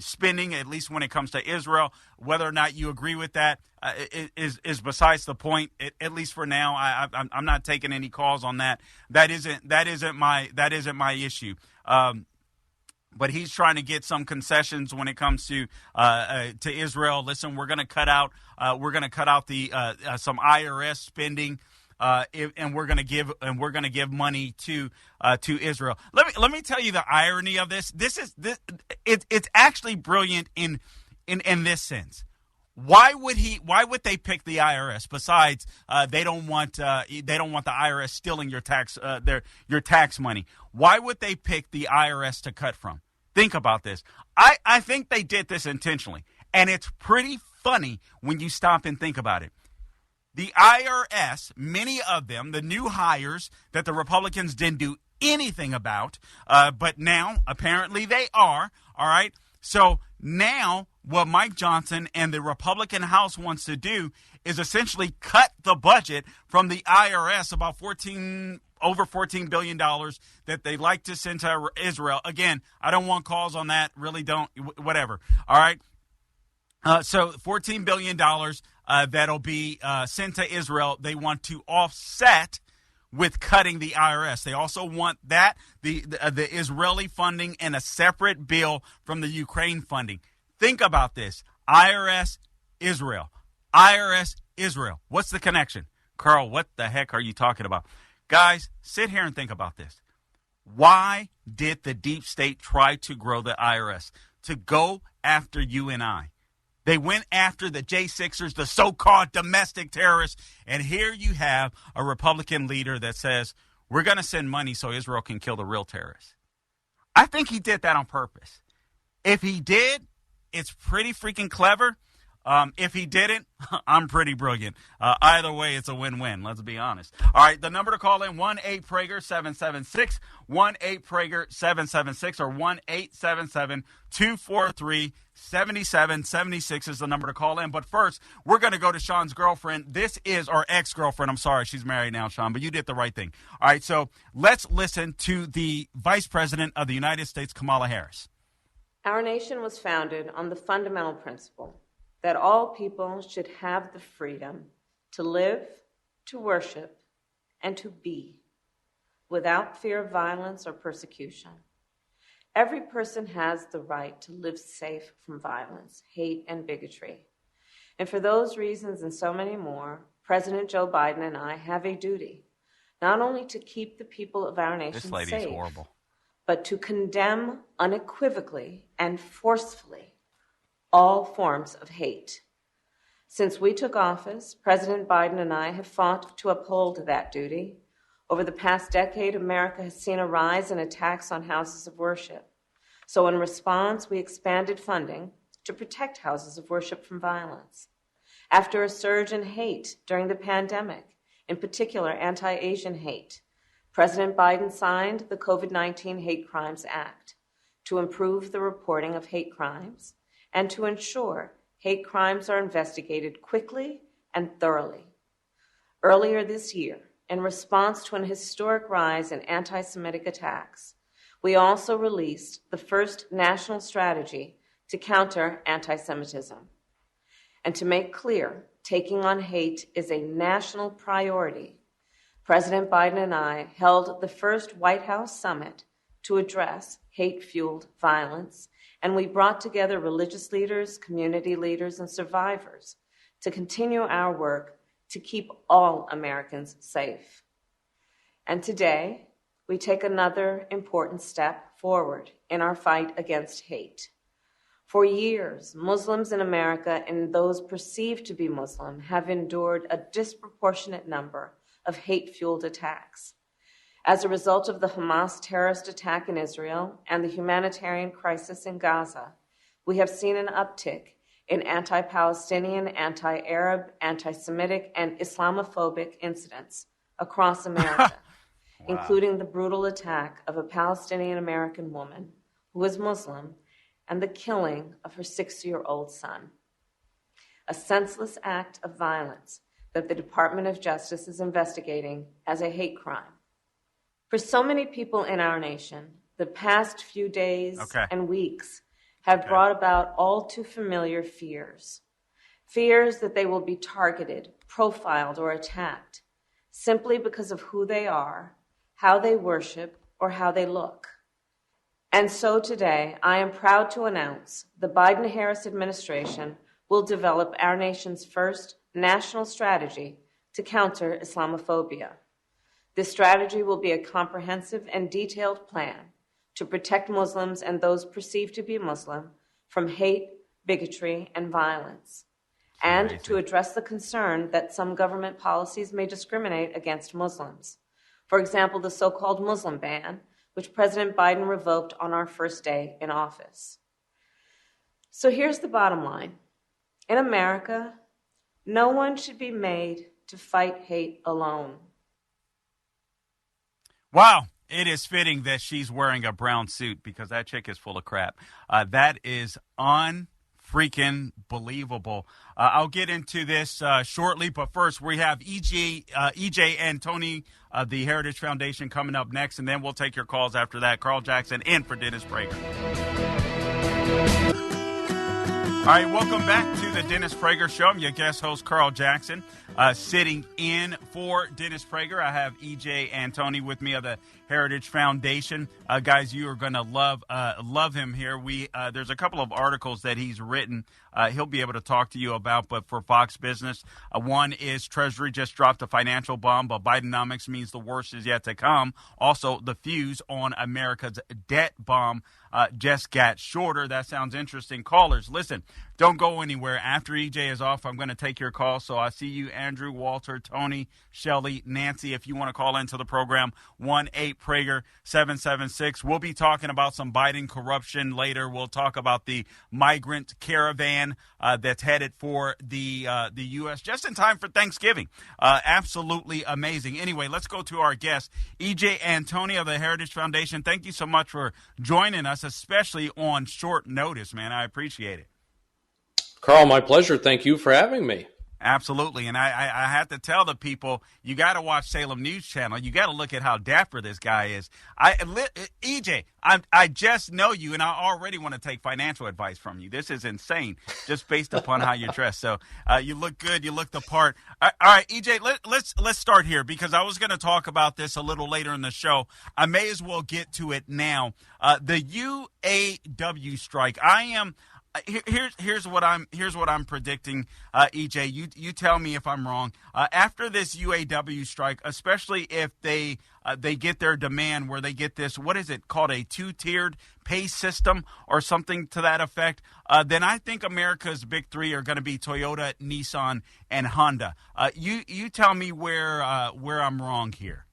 [SPEAKER 3] spending, at least when it comes to Israel. Whether or not you agree with that is besides the point. At least for now, I'm not taking any calls on that. That isn't my issue. But he's trying to get some concessions when it comes to Israel. Listen, we're going to cut out the some IRS spending. and we're going to give money to Israel. Let me tell you the irony of this. It's actually brilliant in this sense. Why would they pick the IRS? Besides, they don't want the IRS stealing your tax money. Why would they pick the IRS to cut from? Think about this. I think they did this intentionally, and it's pretty funny when you stop and think about it. The IRS, many of them, the new hires that the Republicans didn't do anything about, but now apparently they are. All right. So now what Mike Johnson and the Republican House wants to do is essentially cut the budget from the IRS, about over $14 billion that they like to send to Israel. Again, I don't want calls on that. Really don't. Whatever. All right. So $14 billion that'll be sent to Israel, they want to offset with cutting the IRS. They also want that, the Israeli funding, and a separate bill from the Ukraine funding. Think about this. IRS, Israel. IRS, Israel. What's the connection? Carl, what the heck are you talking about? Guys, sit here and think about this. Why did the deep state try to grow the IRS? To go after you and I. They went after the J6ers, the so-called domestic terrorists. And here you have a Republican leader that says, we're going to send money so Israel can kill the real terrorists. I think he did that on purpose. If he did, it's pretty freaking clever. If he didn't, I'm pretty brilliant. Either way, it's a win-win. Let's be honest. All right, the number to call in, 1-8-PRAGER-776, 1-8-PRAGER-776, or 1-877-243-7776 is the number to call in. But first, we're going to go to Sean's girlfriend. This is our ex-girlfriend. I'm sorry, she's married now, Sean, but you did the right thing. All right, so let's listen to the Vice President of the United States, Kamala Harris.
[SPEAKER 6] Our nation was founded on the fundamental principle that all people should have the freedom to live, to worship, and to be without fear of violence or persecution. Every person has the right to live safe from violence, hate, and bigotry. And for those reasons and so many more, President Joe Biden and I have a duty not only to keep the people of our nation
[SPEAKER 3] This lady
[SPEAKER 6] safe,
[SPEAKER 3] is horrible,
[SPEAKER 6] but to condemn unequivocally and forcefully all forms of hate. Since we took office, President Biden and I have fought to uphold that duty. Over the past decade, America has seen a rise in attacks on houses of worship. So in response, we expanded funding to protect houses of worship from violence. After a surge in hate during the pandemic, in particular anti-Asian hate, President Biden signed the COVID-19 Hate Crimes Act to improve the reporting of hate crimes and to ensure hate crimes are investigated quickly and thoroughly. Earlier this year, in response to an historic rise in anti-Semitic attacks, we also released the first national strategy to counter antisemitism. And to make clear, taking on hate is a national priority. President Biden and I held the first White House summit to address hate-fueled violence, and we brought together religious leaders, community leaders, and survivors to continue our work to keep all Americans safe. And today, we take another important step forward in our fight against hate. For years, Muslims in America and those perceived to be Muslim have endured a disproportionate number of hate-fueled attacks. As a result of the Hamas terrorist attack in Israel and the humanitarian crisis in Gaza, we have seen an uptick in anti-Palestinian, anti-Arab, anti-Semitic, and Islamophobic incidents across America, wow, including the brutal attack of a Palestinian-American woman who was Muslim and the killing of her 6-year-old son. A senseless act of violence that the Department of Justice is investigating as a hate crime. For so many people in our nation, the past few days and weeks have brought about all too familiar fears. Fears that they will be targeted, profiled, or attacked simply because of who they are, how they worship, or how they look. And so today, I am proud to announce the Biden-Harris administration will develop our nation's first national strategy to counter Islamophobia. This strategy will be a comprehensive and detailed plan to protect Muslims and those perceived to be Muslim from hate, bigotry, and violence, and to address the concern that some government policies may discriminate against Muslims. For example, the so-called Muslim ban, which President Biden revoked on our first day in office. So here's the bottom line. In America, no one should be made to fight hate alone.
[SPEAKER 3] Wow. It is fitting that she's wearing a brown suit because that chick is full of crap. That is unfreaking believable. I'll get into this shortly, but first we have EJ Antoni of the Heritage Foundation coming up next, and then we'll take your calls after that. Carl Jackson in for Dennis Prager. All right, welcome back to the Dennis Prager Show. I'm your guest host, Carl Jackson, sitting in for Dennis Prager. I have EJ Antoni with me of the Heritage Foundation. Guys, you are going to love him here. There's a couple of articles that he's written he'll be able to talk to you about, but for Fox Business. One is Treasury just dropped a financial bomb, but Bidenomics means the worst is yet to come. Also, the fuse on America's debt bomb just got shorter. That sounds interesting. Callers, listen, don't go anywhere. After EJ is off, I'm going to take your call. So I see you, Andrew, Walter, Tony, Shelley, Nancy. If you want to call into the program, 1-8-PRAGER-776. We'll be talking about some Biden corruption later. We'll talk about the migrant caravan that's headed for the U.S. just in time for Thanksgiving. Absolutely amazing. Anyway, let's go to our guest, EJ Antoni of the Heritage Foundation. Thank you so much for joining us, especially on short notice, man. I appreciate it.
[SPEAKER 7] Carl, my pleasure. Thank you for having me.
[SPEAKER 3] Absolutely. And I have to tell the people, you got to watch Salem News Channel. You got to look at how dapper this guy is. EJ, I just know you, and I already want to take financial advice from you. This is insane, just based upon how you're dressed. So you look good. You look the part. All right, EJ, let's start here, because I was going to talk about this a little later in the show. I may as well get to it now. The UAW strike. Here's what I'm predicting, EJ. You tell me if I'm wrong. After this UAW strike, especially if they get their demand where they get this, what is it called, a two-tiered pay system or something to that effect, then I think America's big three are going to be Toyota, Nissan, and Honda. You tell me where I'm wrong here.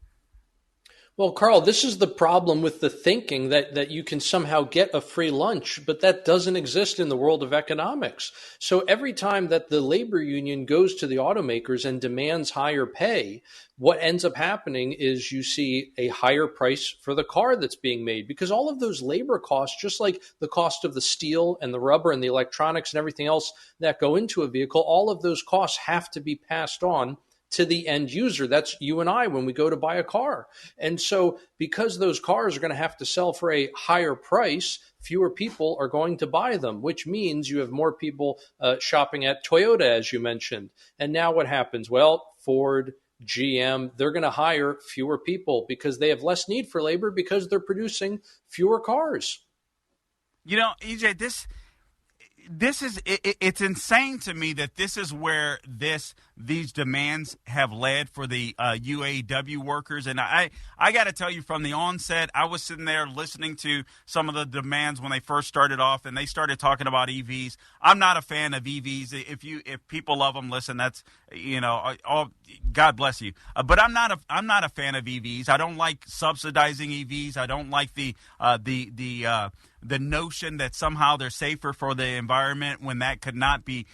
[SPEAKER 7] Well, Carl, this is the problem with the thinking that you can somehow get a free lunch, but that doesn't exist in the world of economics. So every time that the labor union goes to the automakers and demands higher pay, what ends up happening is you see a higher price for the car that's being made, because all of those labor costs, just like the cost of the steel and the rubber and the electronics and everything else that go into a vehicle, all of those costs have to be passed on to the end user. That's you and I when we go to buy a car. And so because those cars are going to have to sell for a higher price, fewer people are going to buy them, which means you have more people shopping at Toyota, as you mentioned. And now what happens? Well, Ford, GM, they're going to hire fewer people because they have less need for labor because they're producing fewer cars.
[SPEAKER 3] You know, EJ, this is it's insane to me that this is where these demands have led for the UAW workers. And I got to tell you, from the onset, I was sitting there listening to some of the demands when they first started off, and they started talking about EVs. I'm not a fan of EVs. If people love them, listen, that's, God bless you. But I'm not a fan of EVs. I don't like subsidizing EVs. I don't like the notion that somehow they're safer for the environment when that could not be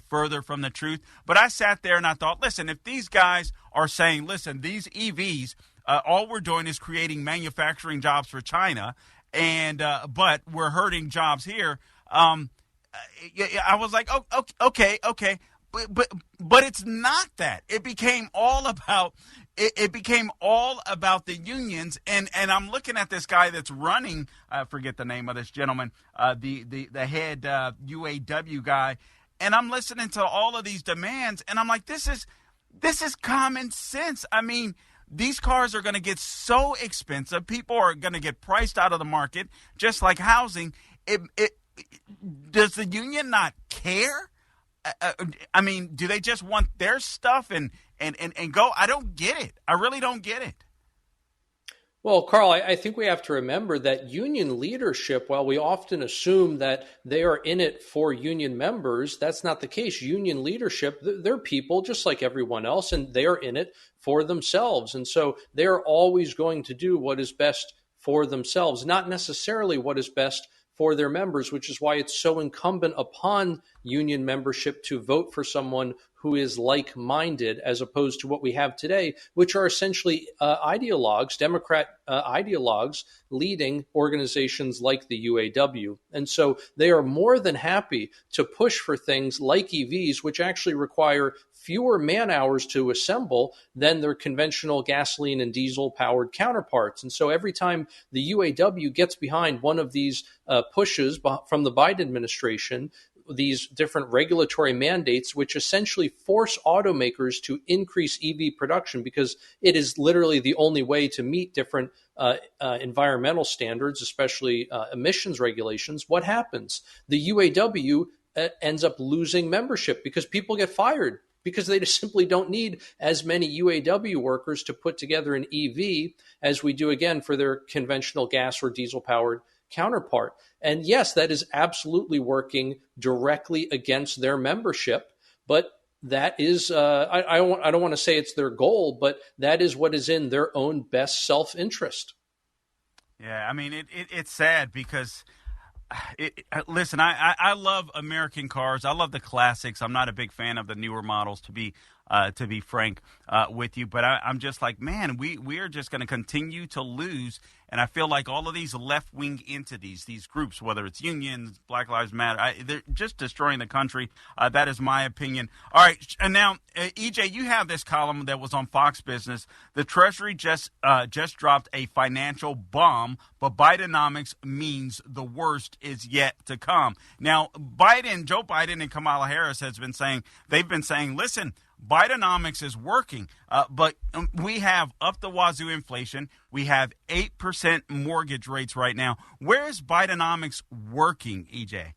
[SPEAKER 3] further from the truth. But I sat there and I thought, listen, if these guys are saying, listen, these EVs, all we're doing is creating manufacturing jobs for China, and but we're hurting jobs here. I was like, oh, okay. But it's not that. It became all about the unions, and I'm looking at this guy that's running. I forget the name of this gentleman, the head UAW guy, and I'm listening to all of these demands, and I'm like, this is common sense. I mean, these cars are going to get so expensive. People are going to get priced out of the market, just like housing. Does the union not care I mean, do they just want their stuff and go? I don't get it. I really don't get it.
[SPEAKER 7] Well, Carl, I think we have to remember that union leadership, while we often assume that they are in it for union members, that's not the case. Union leadership, they're people just like everyone else, and they are in it for themselves. And so they're always going to do what is best for themselves, not necessarily what is best for their members, which is why it's so incumbent upon union membership to vote for someone who is like-minded, as opposed to what we have today, which are essentially ideologues, Democrat ideologues, leading organizations like the UAW. And so they are more than happy to push for things like EVs, which actually require fewer man hours to assemble than their conventional gasoline and diesel-powered counterparts. And so every time the UAW gets behind one of these pushes from the Biden administration, these different regulatory mandates, which essentially force automakers to increase EV production because it is literally the only way to meet different environmental standards, especially emissions regulations. What happens? The UAW ends up losing membership because people get fired because they just simply don't need as many UAW workers to put together an EV as we do, again, for their conventional gas or diesel-powered counterpart. And yes, that is absolutely working directly against their membership, but that is, I don't want to say it's their goal, but that is what is in their own best self-interest.
[SPEAKER 3] Yeah, I mean, it's sad because, listen, I love American cars. I love the classics. I'm not a big fan of the newer models, to be frank with you. But I'm just like, man, we are just going to continue to lose. And I feel like all of these left-wing entities, these groups, whether it's unions, Black Lives Matter, they're just destroying the country. That is my opinion. All right, and now, EJ, you have this column that was on Fox Business. The Treasury just dropped a financial bomb, but Bidenomics means the worst is yet to come. Now, Joe Biden and Kamala Harris they've been saying, listen, Bidenomics is working, but we have up the wazoo inflation. We have 8% mortgage rates right now. Where is Bidenomics working, EJ?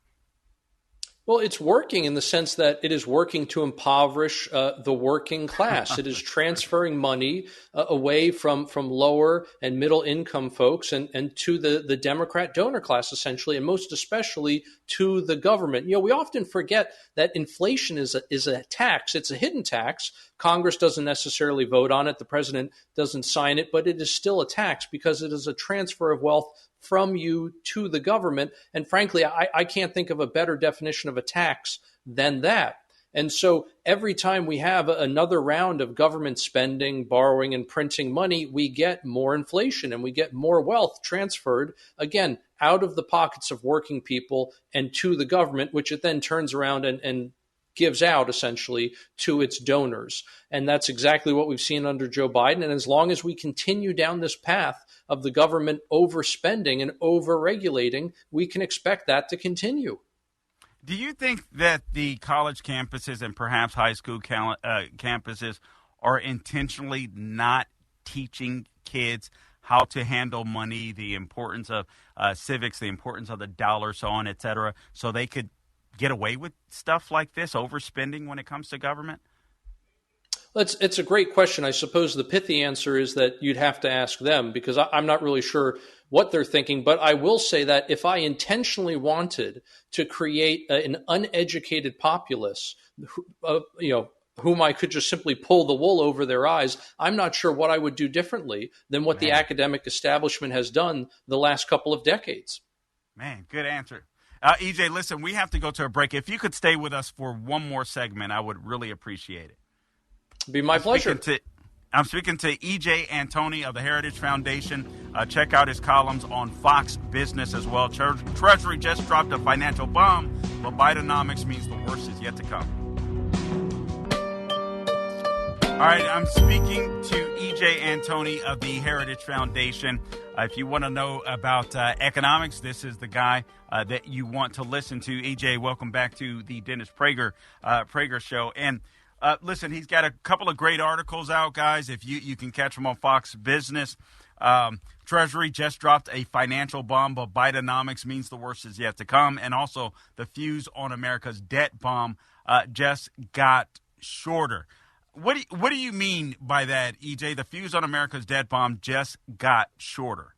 [SPEAKER 7] Well, it's working in the sense that it is working to impoverish the working class. It is transferring money away from lower and middle income folks and to the Democrat donor class, essentially, and most especially to the government. You know, we often forget that inflation is a tax. It's a hidden tax. Congress doesn't necessarily vote on it. The president doesn't sign it, but it is still a tax because it is a transfer of wealth from you to the government. And frankly, I can't think of a better definition of a tax than that. And so every time we have another round of government spending, borrowing, and printing money, we get more inflation and we get more wealth transferred, again, out of the pockets of working people and to the government, which it then turns around and gives out essentially to its donors. And that's exactly what we've seen under Joe Biden. And as long as we continue down this path of the government overspending and overregulating, we can expect that to continue.
[SPEAKER 3] Do you think that the college campuses and perhaps high school campuses are intentionally not teaching kids how to handle money, the importance of civics, the importance of the dollar, so on, et cetera, so they could get away with stuff like this, overspending when it comes to government?
[SPEAKER 7] It's a great question. I suppose the pithy answer is that you'd have to ask them because I'm not really sure what they're thinking. But I will say that if I intentionally wanted to create an uneducated populace, whom I could just simply pull the wool over their eyes, I'm not sure what I would do differently than what the academic establishment has done the last couple of decades. Man,
[SPEAKER 3] good answer. EJ, listen, we have to go to a break. If you could stay with us for one more segment, I would really appreciate it.
[SPEAKER 7] Be my pleasure.
[SPEAKER 3] I'm speaking to EJ Antoni of the Heritage Foundation. Check out his columns on Fox Business as well. Treasury just dropped a financial bomb, but Bidenomics means the worst is yet to come. All right, I'm speaking to EJ Antoni of the Heritage Foundation. If you want to know about economics, this is the guy that you want to listen to. EJ, welcome back to the Dennis Prager Show. And listen, he's got a couple of great articles out, guys. If you can catch them on Fox Business. Treasury just dropped a financial bomb, but Bidenomics means the worst is yet to come. And also the fuse on America's debt bomb just got shorter. What do you mean by that, EJ? The fuse on America's debt bomb just got shorter.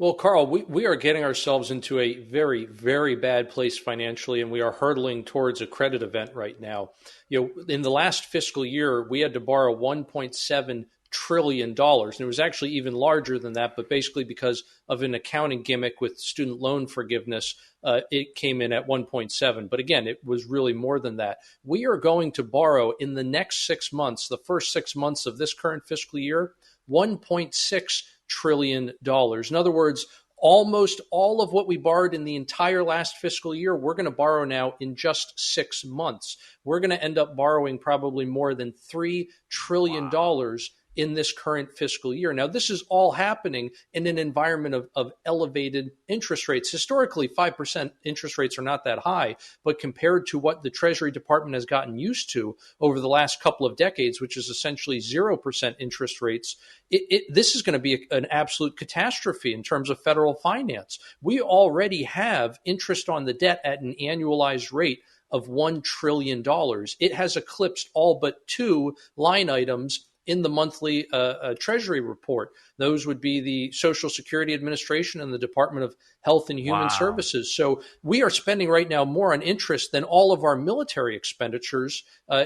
[SPEAKER 7] Well, Carl, we are getting ourselves into a very, very bad place financially, and we are hurtling towards a credit event right now. In the last fiscal year, we had to borrow $1.7 trillion. And it was actually even larger than that, but basically because of an accounting gimmick with student loan forgiveness, it came in at 1.7. But again, it was really more than that. We are going to borrow in the next 6 months, the first 6 months of this current fiscal year, $1.6 trillion. In other words, almost all of what we borrowed in the entire last fiscal year, we're going to borrow now in just 6 months. We're going to end up borrowing probably more than $3 trillion in this current fiscal year. Now, this is all happening in an environment of elevated interest rates. Historically, 5% interest rates are not that high, but compared to what the Treasury Department has gotten used to over the last couple of decades, which is essentially 0% interest rates, this is going to be an absolute catastrophe in terms of federal finance. We already have interest on the debt at an annualized rate of $1 trillion. It has eclipsed all but two line items in the monthly Treasury report. Those would be the Social Security Administration and the Department of Health and Human Services. So we are spending right now more on interest than all of our military expenditures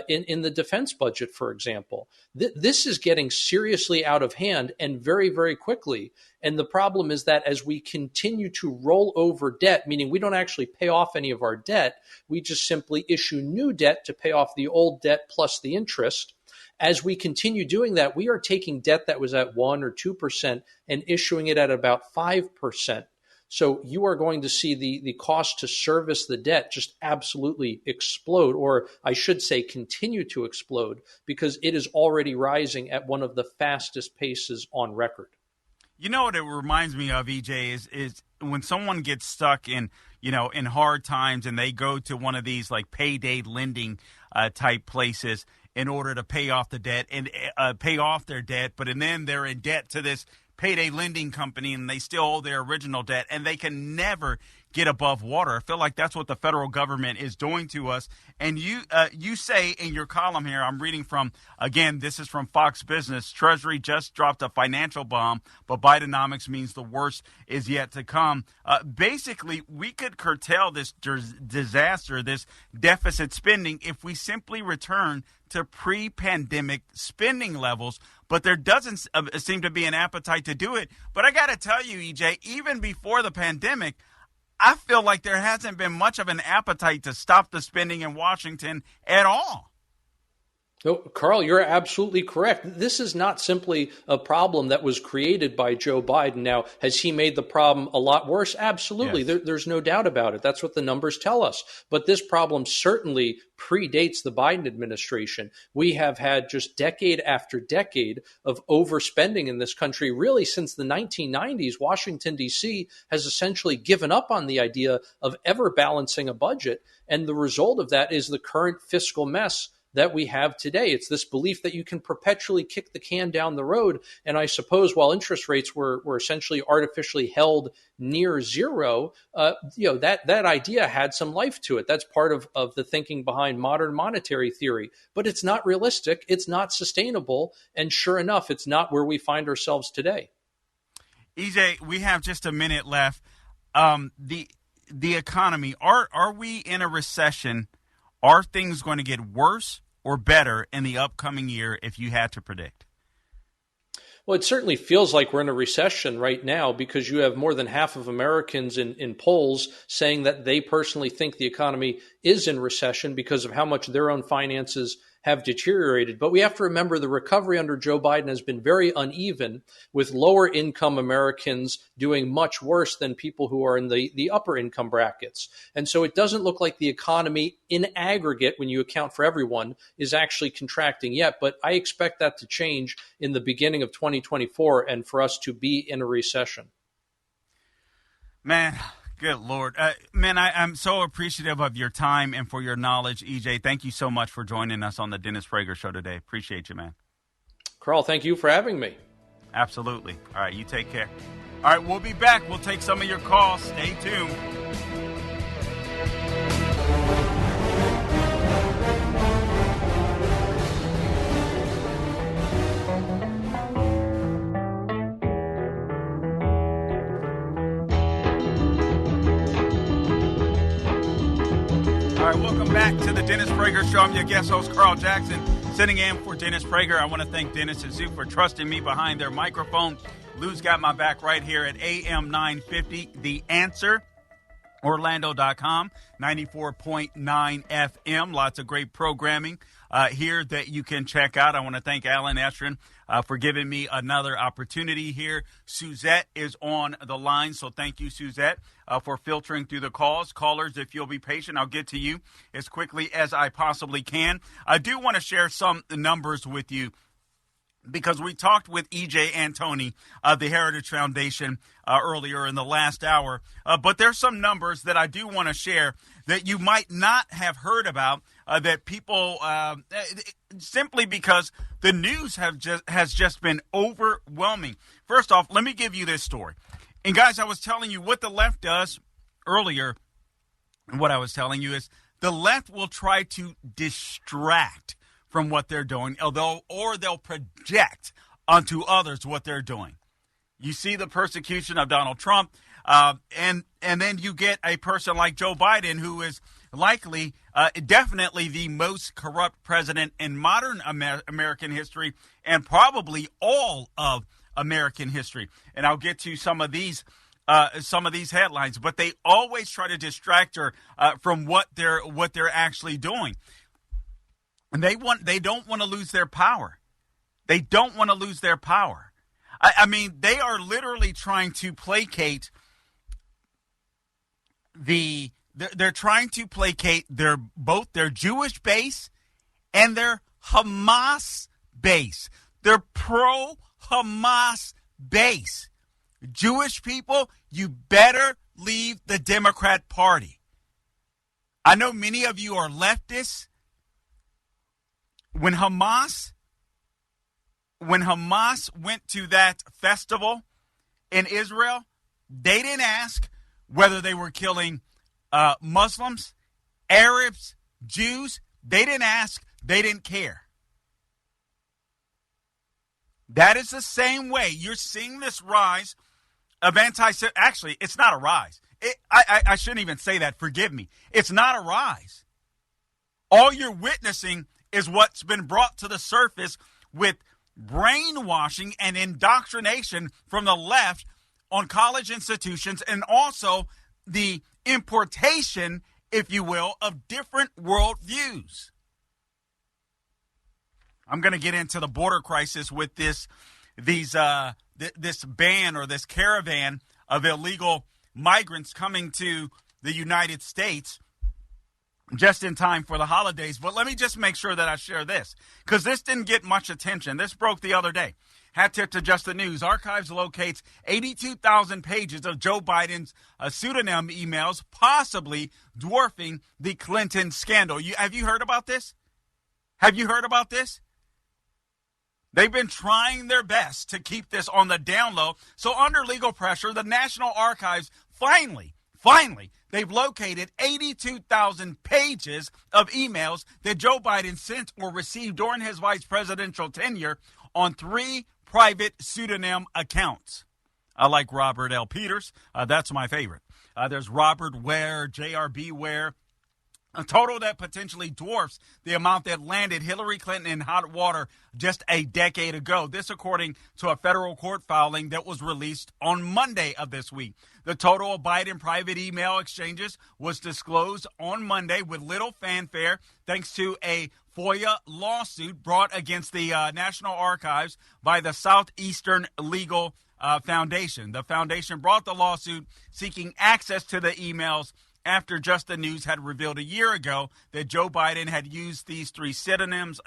[SPEAKER 7] in the defense budget, for example. This is getting seriously out of hand and very, very quickly. And the problem is that as we continue to roll over debt, meaning we don't actually pay off any of our debt, we just simply issue new debt to pay off the old debt plus the interest. As we continue doing that, we are taking debt that was at 1 or 2% and issuing it at about 5%. So you are going to see the cost to service the debt just absolutely explode, or I should say continue to explode, because it is already rising at one of the fastest paces on record.
[SPEAKER 3] You know what it reminds me of, EJ, is when someone gets stuck in hard times and they go to one of these like payday lending type places in order to pay off the debt and pay off their debt, but then they're in debt to this payday lending company and they still owe their original debt and they can never get above water. I feel like that's what the federal government is doing to us. And you say in your column here, I'm reading from, again, this is from Fox Business, Treasury just dropped a financial bomb, but Bidenomics means the worst is yet to come. Basically, we could curtail this disaster, this deficit spending, if we simply return to pre-pandemic spending levels, but there doesn't seem to be an appetite to do it. But I got to tell you, EJ, even before the pandemic, I feel like there hasn't been much of an appetite to stop the spending in Washington at all.
[SPEAKER 7] No, Carl, you're absolutely correct. This is not simply a problem that was created by Joe Biden. Now, has he made the problem a lot worse? Absolutely. Yes. There's no doubt about it. That's what the numbers tell us. But this problem certainly predates the Biden administration. We have had just decade after decade of overspending in this country. Really, since the 1990s, Washington, D.C. has essentially given up on the idea of ever balancing a budget. And the result of that is the current fiscal mess that we have today. It's this belief that you can perpetually kick the can down the road. And I suppose while interest rates were essentially artificially held near zero, that idea had some life to it. That's part of the thinking behind modern monetary theory. But it's not realistic. It's not sustainable. And sure enough, it's not where we find ourselves today.
[SPEAKER 3] EJ, we have just a minute left. The economy, are we in a recession? Are things going to get worse or better in the upcoming year if you had to predict?
[SPEAKER 7] Well, it certainly feels like we're in a recession right now because you have more than half of Americans in polls saying that they personally think the economy is in recession because of how much their own finances have deteriorated. But we have to remember the recovery under Joe Biden has been very uneven, with lower income Americans doing much worse than people who are in the upper income brackets. And so it doesn't look like the economy in aggregate, when you account for everyone, is actually contracting yet. But I expect that to change in the beginning of 2024 and for us to be in a recession.
[SPEAKER 3] Man, good Lord. Man, I'm so appreciative of your time and for your knowledge, EJ. Thank you so much for joining us on the Dennis Prager Show today. Appreciate you, man.
[SPEAKER 7] Carl, thank you for having me.
[SPEAKER 3] Absolutely. All right, you take care. All right, we'll be back. We'll take some of your calls. Stay tuned. All right, welcome back to the Dennis Prager Show. I'm your guest host, Carl Jackson, sitting in for Dennis Prager. I want to thank Dennis and Sue for trusting me behind their microphone. Lou's got my back right here at AM 950, The Answer, Orlando.com, 94.9 FM. Lots of great programming here that you can check out. I want to thank Alan Estrin for giving me another opportunity here. Suzette is on the line, so thank you, Suzette, for filtering through the calls. Callers, if you'll be patient, I'll get to you as quickly as I possibly can. I do want to share some numbers with you, because we talked with EJ Antoni of the Heritage Foundation earlier in the last hour. But there's some numbers that I do want to share that you might not have heard about, that people, simply because the news has just been overwhelming. First off, let me give you this story. And guys, I was telling you what the left does earlier. And what I was telling you is the left will try to distract from what they're doing, or they'll project onto others what they're doing. You see the persecution of Donald Trump, and then you get a person like Joe Biden, who is likely, definitely the most corrupt president in modern American history, and probably all of American history. And I'll get to some of these headlines, but they always try to distract her from what they're actually doing. And they don't want to lose their power. They don't want to lose their power. I mean, they are literally trying to placate they're trying to placate both their Jewish base and their Hamas base. Their pro-Hamas base. Jewish people, you better leave the Democrat Party. I know many of you are leftists. When Hamas went to that festival in Israel, they didn't ask whether they were killing Muslims, Arabs, Jews. They didn't ask. They didn't care. That is the same way you're seeing this rise of anti-Semitism. Actually, it's not a rise. I shouldn't even say that. Forgive me. It's not a rise. All you're witnessing is what's been brought to the surface with brainwashing and indoctrination from the left on college institutions, and also the importation, if you will, of different worldviews. I'm going to get into the border crisis with this ban, or this caravan of illegal migrants coming to the United States just in time for the holidays. But let me just make sure that I share this, because this didn't get much attention. This broke the other day. Hat tip to Just the News. Archives locates 82,000 pages of Joe Biden's pseudonym emails, possibly dwarfing the Clinton scandal. Have you heard about this? Have you heard about this? They've been trying their best to keep this on the down low. So under legal pressure, the National Archives finally, they've located 82,000 pages of emails that Joe Biden sent or received during his vice presidential tenure on 3 private pseudonym accounts. I like Robert L. Peters. That's my favorite. There's Robert Ware, JRB Ware, a total that potentially dwarfs the amount that landed Hillary Clinton in hot water just a decade ago. This according to a federal court filing that was released on Monday of this week. The total of Biden private email exchanges was disclosed on Monday with little fanfare thanks to a FOIA lawsuit brought against the National Archives by the Southeastern Legal Foundation. The foundation brought the lawsuit seeking access to the emails after Just the News had revealed a year ago that Joe Biden had used these 3 pseudonyms,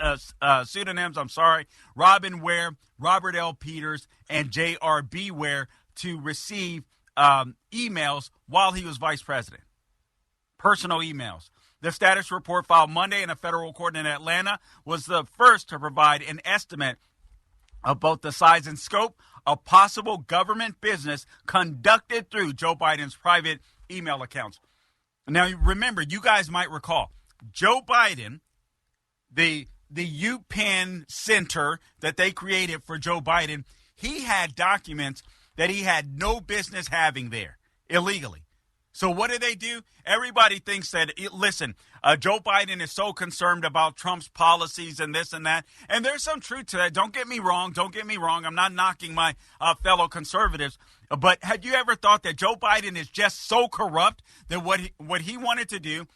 [SPEAKER 3] Robin Ware, Robert L. Peters, and JRB Ware, to receive emails while he was vice president. Personal emails. The status report filed Monday in a federal court in Atlanta was the first to provide an estimate of both the size and scope of possible government business conducted through Joe Biden's private email accounts. Now, remember, you guys might recall, Joe Biden, the UPenn Center that they created for Joe Biden, he had documents that he had no business having there illegally. So what do they do? Everybody thinks that, listen, Joe Biden is so concerned about Trump's policies and this and that. And there's some truth to that. Don't get me wrong. I'm not knocking my fellow conservatives. But had you ever thought that Joe Biden is just so corrupt that what he wanted to do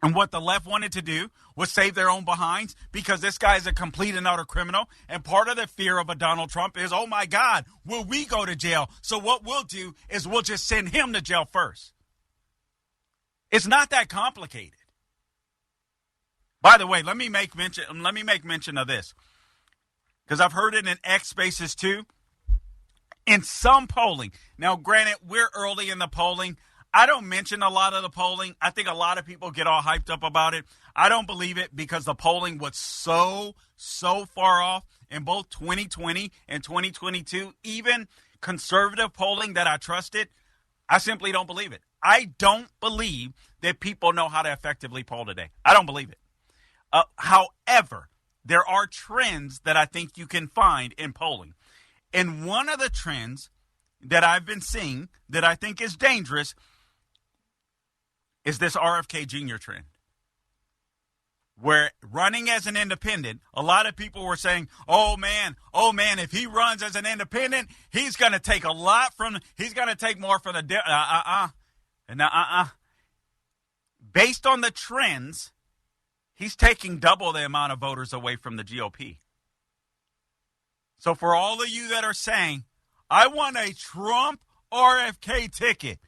[SPEAKER 3] and what the left wanted to do was save their own behinds because this guy is a complete and utter criminal? And part of the fear of a Donald Trump is, oh, my God, will we go to jail? So what we'll do is we'll just send him to jail first. It's not that complicated. By the way, let me make mention of this, because I've heard it in X Spaces too. In some polling, now granted, we're early in the polling. I don't mention a lot of the polling. I think a lot of people get all hyped up about it. I don't believe it because the polling was so far off in both 2020 and 2022. Even conservative polling that I trusted, I simply don't believe it. I don't believe that people know how to effectively poll today. I don't believe it. However, there are trends that I think you can find in polling. And one of the trends that I've been seeing that I think is dangerous is this RFK Jr. trend. Where running as an independent, a lot of people were saying, oh man, if he runs as an independent, he's going to take more from the, Based on the trends, he's taking double the amount of voters away from the GOP. So for all of you that are saying, I want a Trump RFK ticket,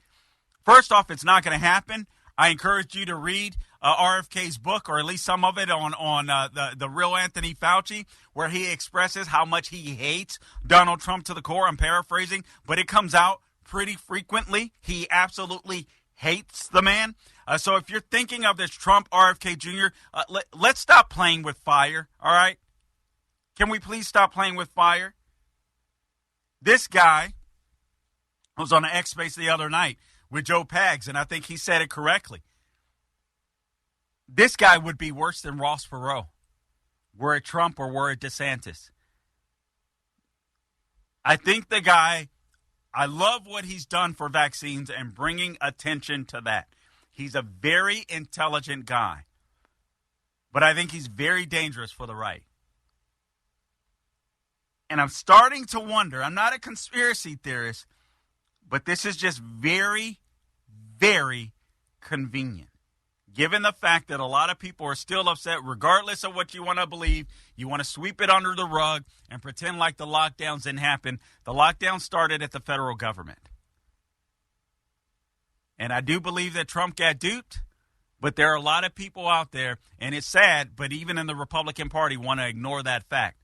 [SPEAKER 3] first off, it's not going to happen. I encourage you to read RFK's book, or at least some of it, on the real Anthony Fauci, where he expresses how much he hates Donald Trump to the core. I'm paraphrasing, but it comes out pretty frequently. He absolutely hates the man. So if you're thinking of this Trump RFK Jr., let's stop playing with fire, all right? Can we please stop playing with fire? This guy was on an X Space the other night with Joe Pags, and I think he said it correctly. This guy would be worse than Ross Perot, were it Trump or were it DeSantis. I think the guy, I love what he's done for vaccines and bringing attention to that. He's a very intelligent guy, but I think he's very dangerous for the right. And I'm starting to wonder, I'm not a conspiracy theorist, but this is just very, very convenient. Given the fact that a lot of people are still upset, regardless of what you want to believe, you want to sweep it under the rug and pretend like the lockdowns didn't happen. The lockdown started at the federal government. And I do believe that Trump got duped, but there are a lot of people out there, and it's sad, but even in the Republican Party want to ignore that fact.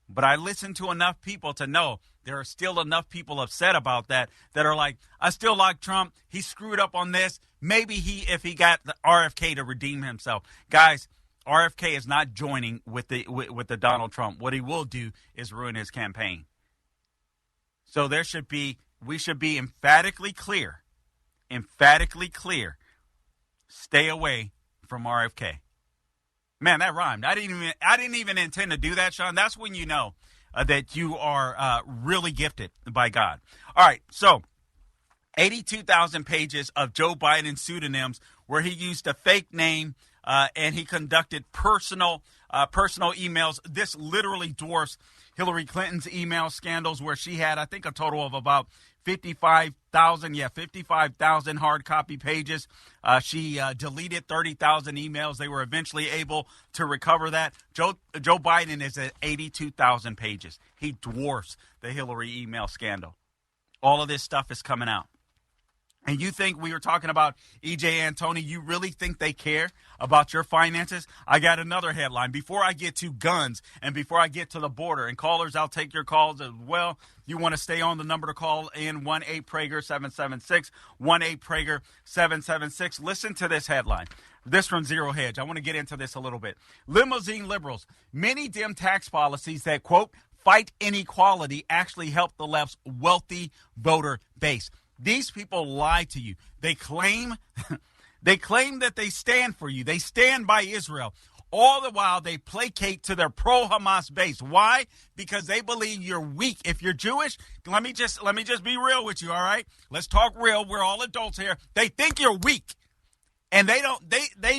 [SPEAKER 3] But I listen to enough people to know there are still enough people upset about that are like, I still like Trump. He screwed up on this. Maybe if he got the RFK to redeem himself. Guys, RFK is not joining with the Donald Trump. What he will do is ruin his campaign. So we should be emphatically clear. Stay away from RFK. Man, that rhymed. I didn't even intend to do that, Sean. That's when you know that you are really gifted by God. All right, so 82,000 pages of Joe Biden pseudonyms where he used a fake name and he conducted personal emails. This literally dwarfs Hillary Clinton's email scandals, where she had, I think, a total of about 55,000 hard copy pages. She deleted 30,000 emails. They were eventually able to recover that. Joe Biden is at 82,000 pages. He dwarfs the Hillary email scandal. All of this stuff is coming out. And you think we were talking about EJ Antoni, you really think they care about your finances? I got another headline. Before I get to guns and before I get to the border, and callers, I'll take your calls as well. You want to stay on, the number to call in, 1-8-PRAGER-776, 1-8-PRAGER-776. Listen to this headline. This from Zero Hedge. I want to get into this a little bit. Limousine liberals, many dim tax policies that, quote, fight inequality actually help the left's wealthy voter base. These people lie to you. They claim that they stand for you. They stand by Israel. All the while, they placate to their pro-Hamas base. Why? Because they believe you're weak. If you're Jewish, let me just be real with you, all right? Let's talk real. We're all adults here. They think you're weak. And they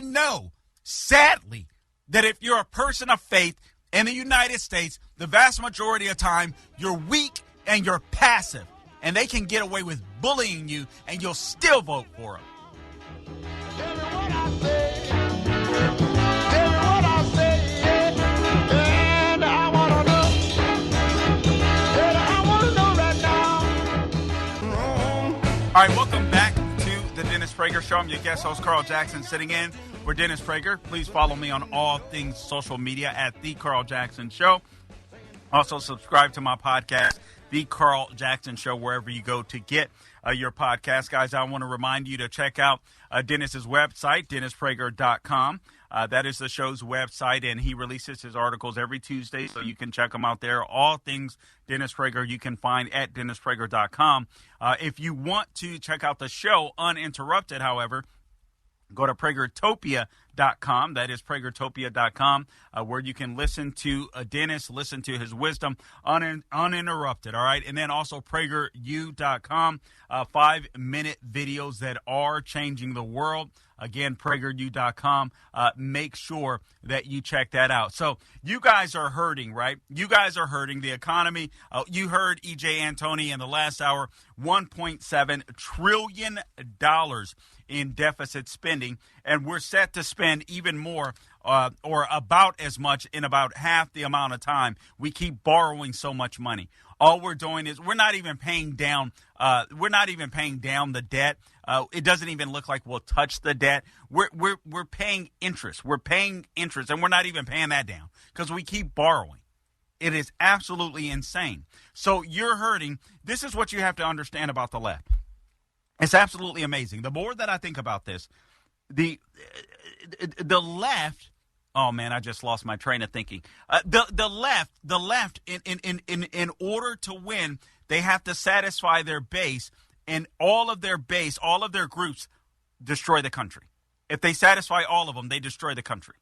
[SPEAKER 3] know, sadly, that if you're a person of faith in the United States, the vast majority of the time, you're weak and you're passive. And they can get away with bullying you, and you'll still vote for them.
[SPEAKER 2] Tell me what I say. Tell me what I say. And I want to know. And I want to know right now.
[SPEAKER 3] All right, welcome back to the Dennis Prager Show. I'm your guest host, Carl Jackson, sitting in for Dennis Prager. Please follow me on all things social media at The Carl Jackson Show. Also, subscribe to my podcast, The Carl Jackson Show, wherever you go to get your podcast. Guys, I want to remind you to check out Dennis's website, DennisPrager.com. That is the show's website, and he releases his articles every Tuesday, so you can check them out there. All things Dennis Prager you can find at DennisPrager.com. If you want to check out the show uninterrupted, however, go to PragerTopia.com. That is PragerTopia.com, where you can listen to Dennis, listen to his wisdom uninterrupted, all right? And then also PragerU.com, 5-minute videos that are changing the world. Again, PragerU.com. Make sure that you check that out. So you guys are hurting, right? You guys are hurting. The economy, you heard EJ Antoni in the last hour, $1.7 trillion in deficit spending, and we're set to spend even more or about as much in about half the amount of time. We keep borrowing so much money. All we're doing is we're not even paying down the debt. It doesn't even look like we'll touch the debt. We're paying interest. We're paying interest, and we're not even paying that down because we keep borrowing. It is absolutely insane. So you're hurting. This is what you have to understand about the left. It's absolutely amazing. The more that I think about this, the left. Oh man, I just lost my train of thinking. The left, in order to win, they have to satisfy their base, and all of their groups destroy the country. If they satisfy all of them, they destroy the country.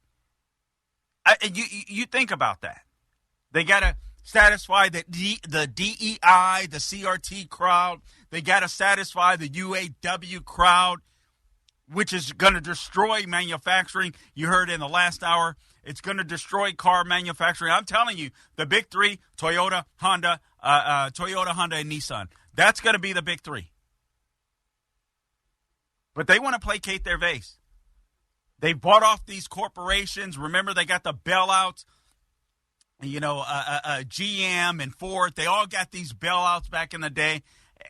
[SPEAKER 3] You think about that. They gotta satisfy the DEI, the CRT crowd. They gotta satisfy the UAW crowd, which is going to destroy manufacturing. You heard in the last hour, it's going to destroy car manufacturing. I'm telling you, the big three, Toyota, Honda, and Nissan. That's going to be the big three. But they want to placate their base. They bought off these corporations. Remember, they got the bailouts. GM and Ford, they all got these bailouts back in the day,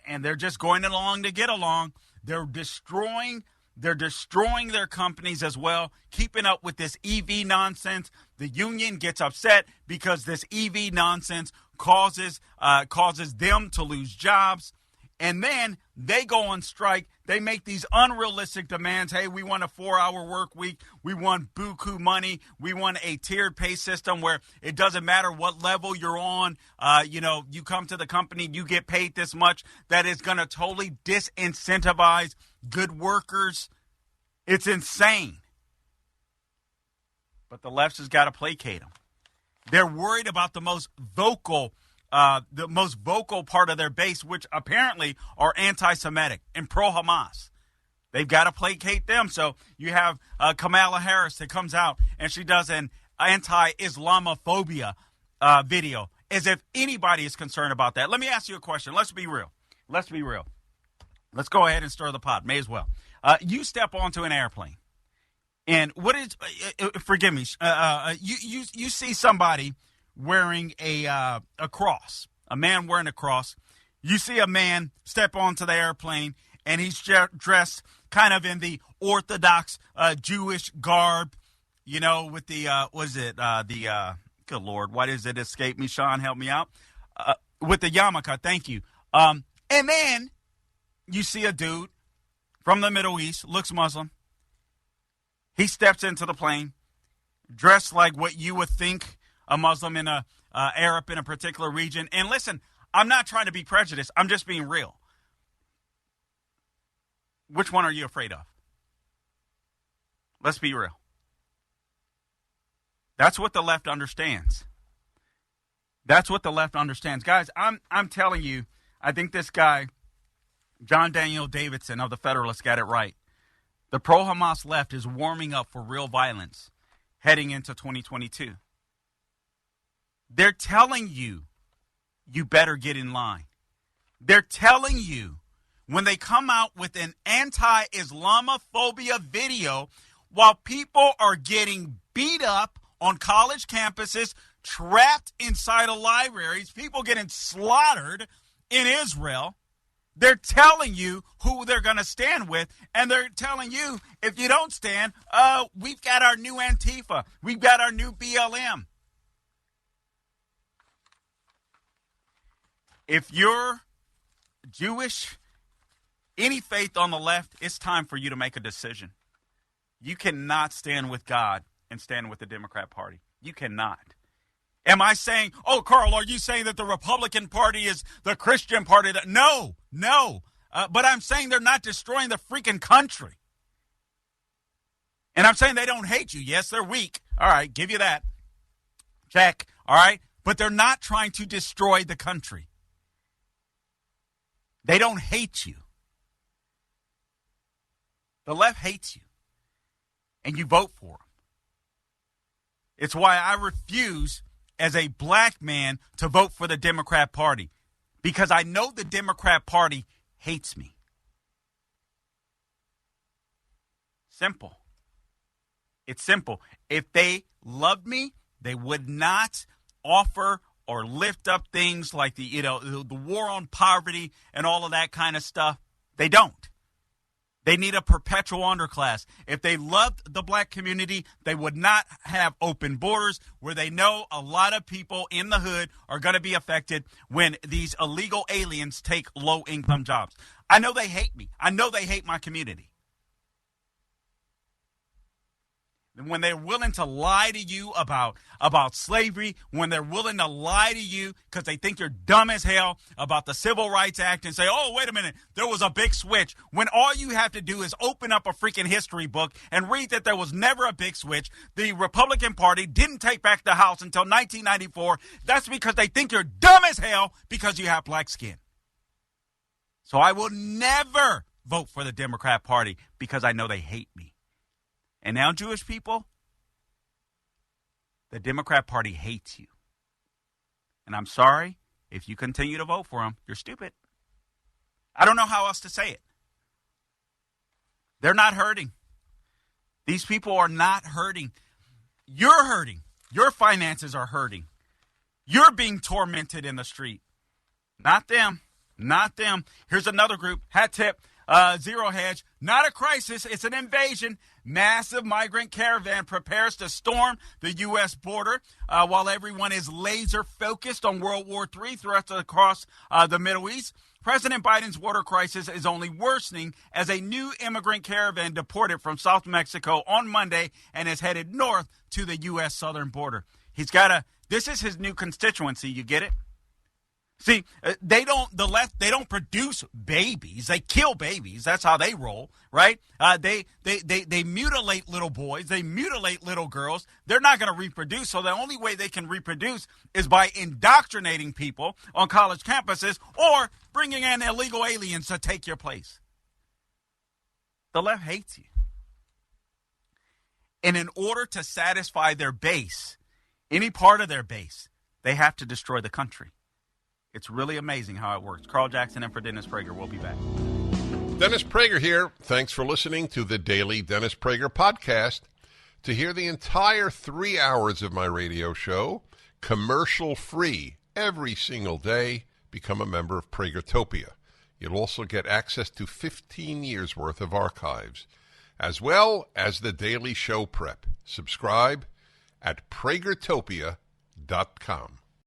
[SPEAKER 3] and they're just going along to get along. They're destroying their companies as well, keeping up with this EV nonsense. The union gets upset because this EV nonsense causes them to lose jobs. And then they go on strike. They make these unrealistic demands. Hey, we want a 4-hour work week. We want buku money. We want a tiered pay system where it doesn't matter what level you're on. You come to the company, you get paid this much. That is going to totally disincentivize good workers. It's insane. But the left has got to placate them. They're worried about the most vocal part of their base, which apparently are anti-Semitic and pro-Hamas. They've got to placate them. So you have Kamala Harris that comes out and she does an anti-Islamophobia video, as if anybody is concerned about that. Let me ask you a question. Let's be real. Let's go ahead and stir the pot. May as well. You step onto an airplane, and what is? Forgive me. You see somebody wearing a cross, a man wearing a cross. You see a man step onto the airplane, and he's dressed kind of in the Orthodox Jewish garb, with the, good Lord, why does it escape me? Sean, help me out. With the yarmulke, thank you. And then you see a dude from the Middle East, looks Muslim. He steps into the plane, dressed like what you would think a Muslim in a Arab in a particular region. And listen, I'm not trying to be prejudiced. I'm just being real. Which one are you afraid of? Let's be real. That's what the left understands. That's what the left understands. Guys, I'm telling you, I think this guy, John Daniel Davidson of the Federalist, got it right. The pro-Hamas left is warming up for real violence heading into 2022. They're telling you, you better get in line. They're telling you, when they come out with an anti-Islamophobia video, while people are getting beat up on college campuses, trapped inside of libraries, people getting slaughtered in Israel, they're telling you who they're going to stand with, and they're telling you, if you don't stand, we've got our new Antifa, we've got our new BLM. If you're Jewish, any faith on the left, it's time for you to make a decision. You cannot stand with God and stand with the Democrat Party. You cannot. Am I saying, oh, Carl, are you saying that the Republican Party is the Christian party? No. But I'm saying they're not destroying the freaking country. And I'm saying they don't hate you. Yes, they're weak. All right, give you that. Check. All right. But they're not trying to destroy the country. They don't hate you. The left hates you. And you vote for them. It's why I refuse, as a black man, to vote for the Democrat Party. Because I know the Democrat Party hates me. Simple. It's simple. If they loved me, they would not offer or lift up things like the war on poverty and all of that kind of stuff. They don't. They need a perpetual underclass. If they loved the black community, they would not have open borders where they know a lot of people in the hood are going to be affected when these illegal aliens take low-income jobs. I know they hate me. I know they hate my community. When they're willing to lie to you about slavery, when they're willing to lie to you because they think you're dumb as hell about the Civil Rights Act and say, oh, wait a minute, there was a big switch. When all you have to do is open up a freaking history book and read that there was never a big switch. The Republican Party didn't take back the House until 1994. That's because they think you're dumb as hell because you have black skin. So I will never vote for the Democrat Party because I know they hate me. And now, Jewish people, the Democrat Party hates you. And I'm sorry, if you continue to vote for them, you're stupid. I don't know how else to say it. They're not hurting. These people are not hurting. You're hurting. Your finances are hurting. You're being tormented in the street. Not them. Not them. Here's another group. Hat tip. Zero Hedge. Not a crisis. It's an invasion. Massive migrant caravan prepares to storm the U.S. border while everyone is laser focused on World War III threats across the Middle East. President Biden's border crisis is only worsening as a new immigrant caravan deported from South Mexico on Monday and is headed north to the U.S. southern border. This is his new constituency. You get it? See, they don't produce babies. They kill babies. That's how they roll, right? They mutilate little boys. They mutilate little girls. They're not going to reproduce. So the only way they can reproduce is by indoctrinating people on college campuses or bringing in illegal aliens to take your place. The left hates you. And in order to satisfy their base, any part of their base, they have to destroy the country. It's really amazing how it works. Carl Jackson and for Dennis Prager. We'll be back.
[SPEAKER 1] Dennis Prager here. Thanks for listening to the daily Dennis Prager podcast. To hear the entire 3 hours of my radio show, commercial-free, every single day, become a member of Pragertopia. You'll also get access to 15 years' worth of archives, as well as the daily show prep. Subscribe at pragertopia.com.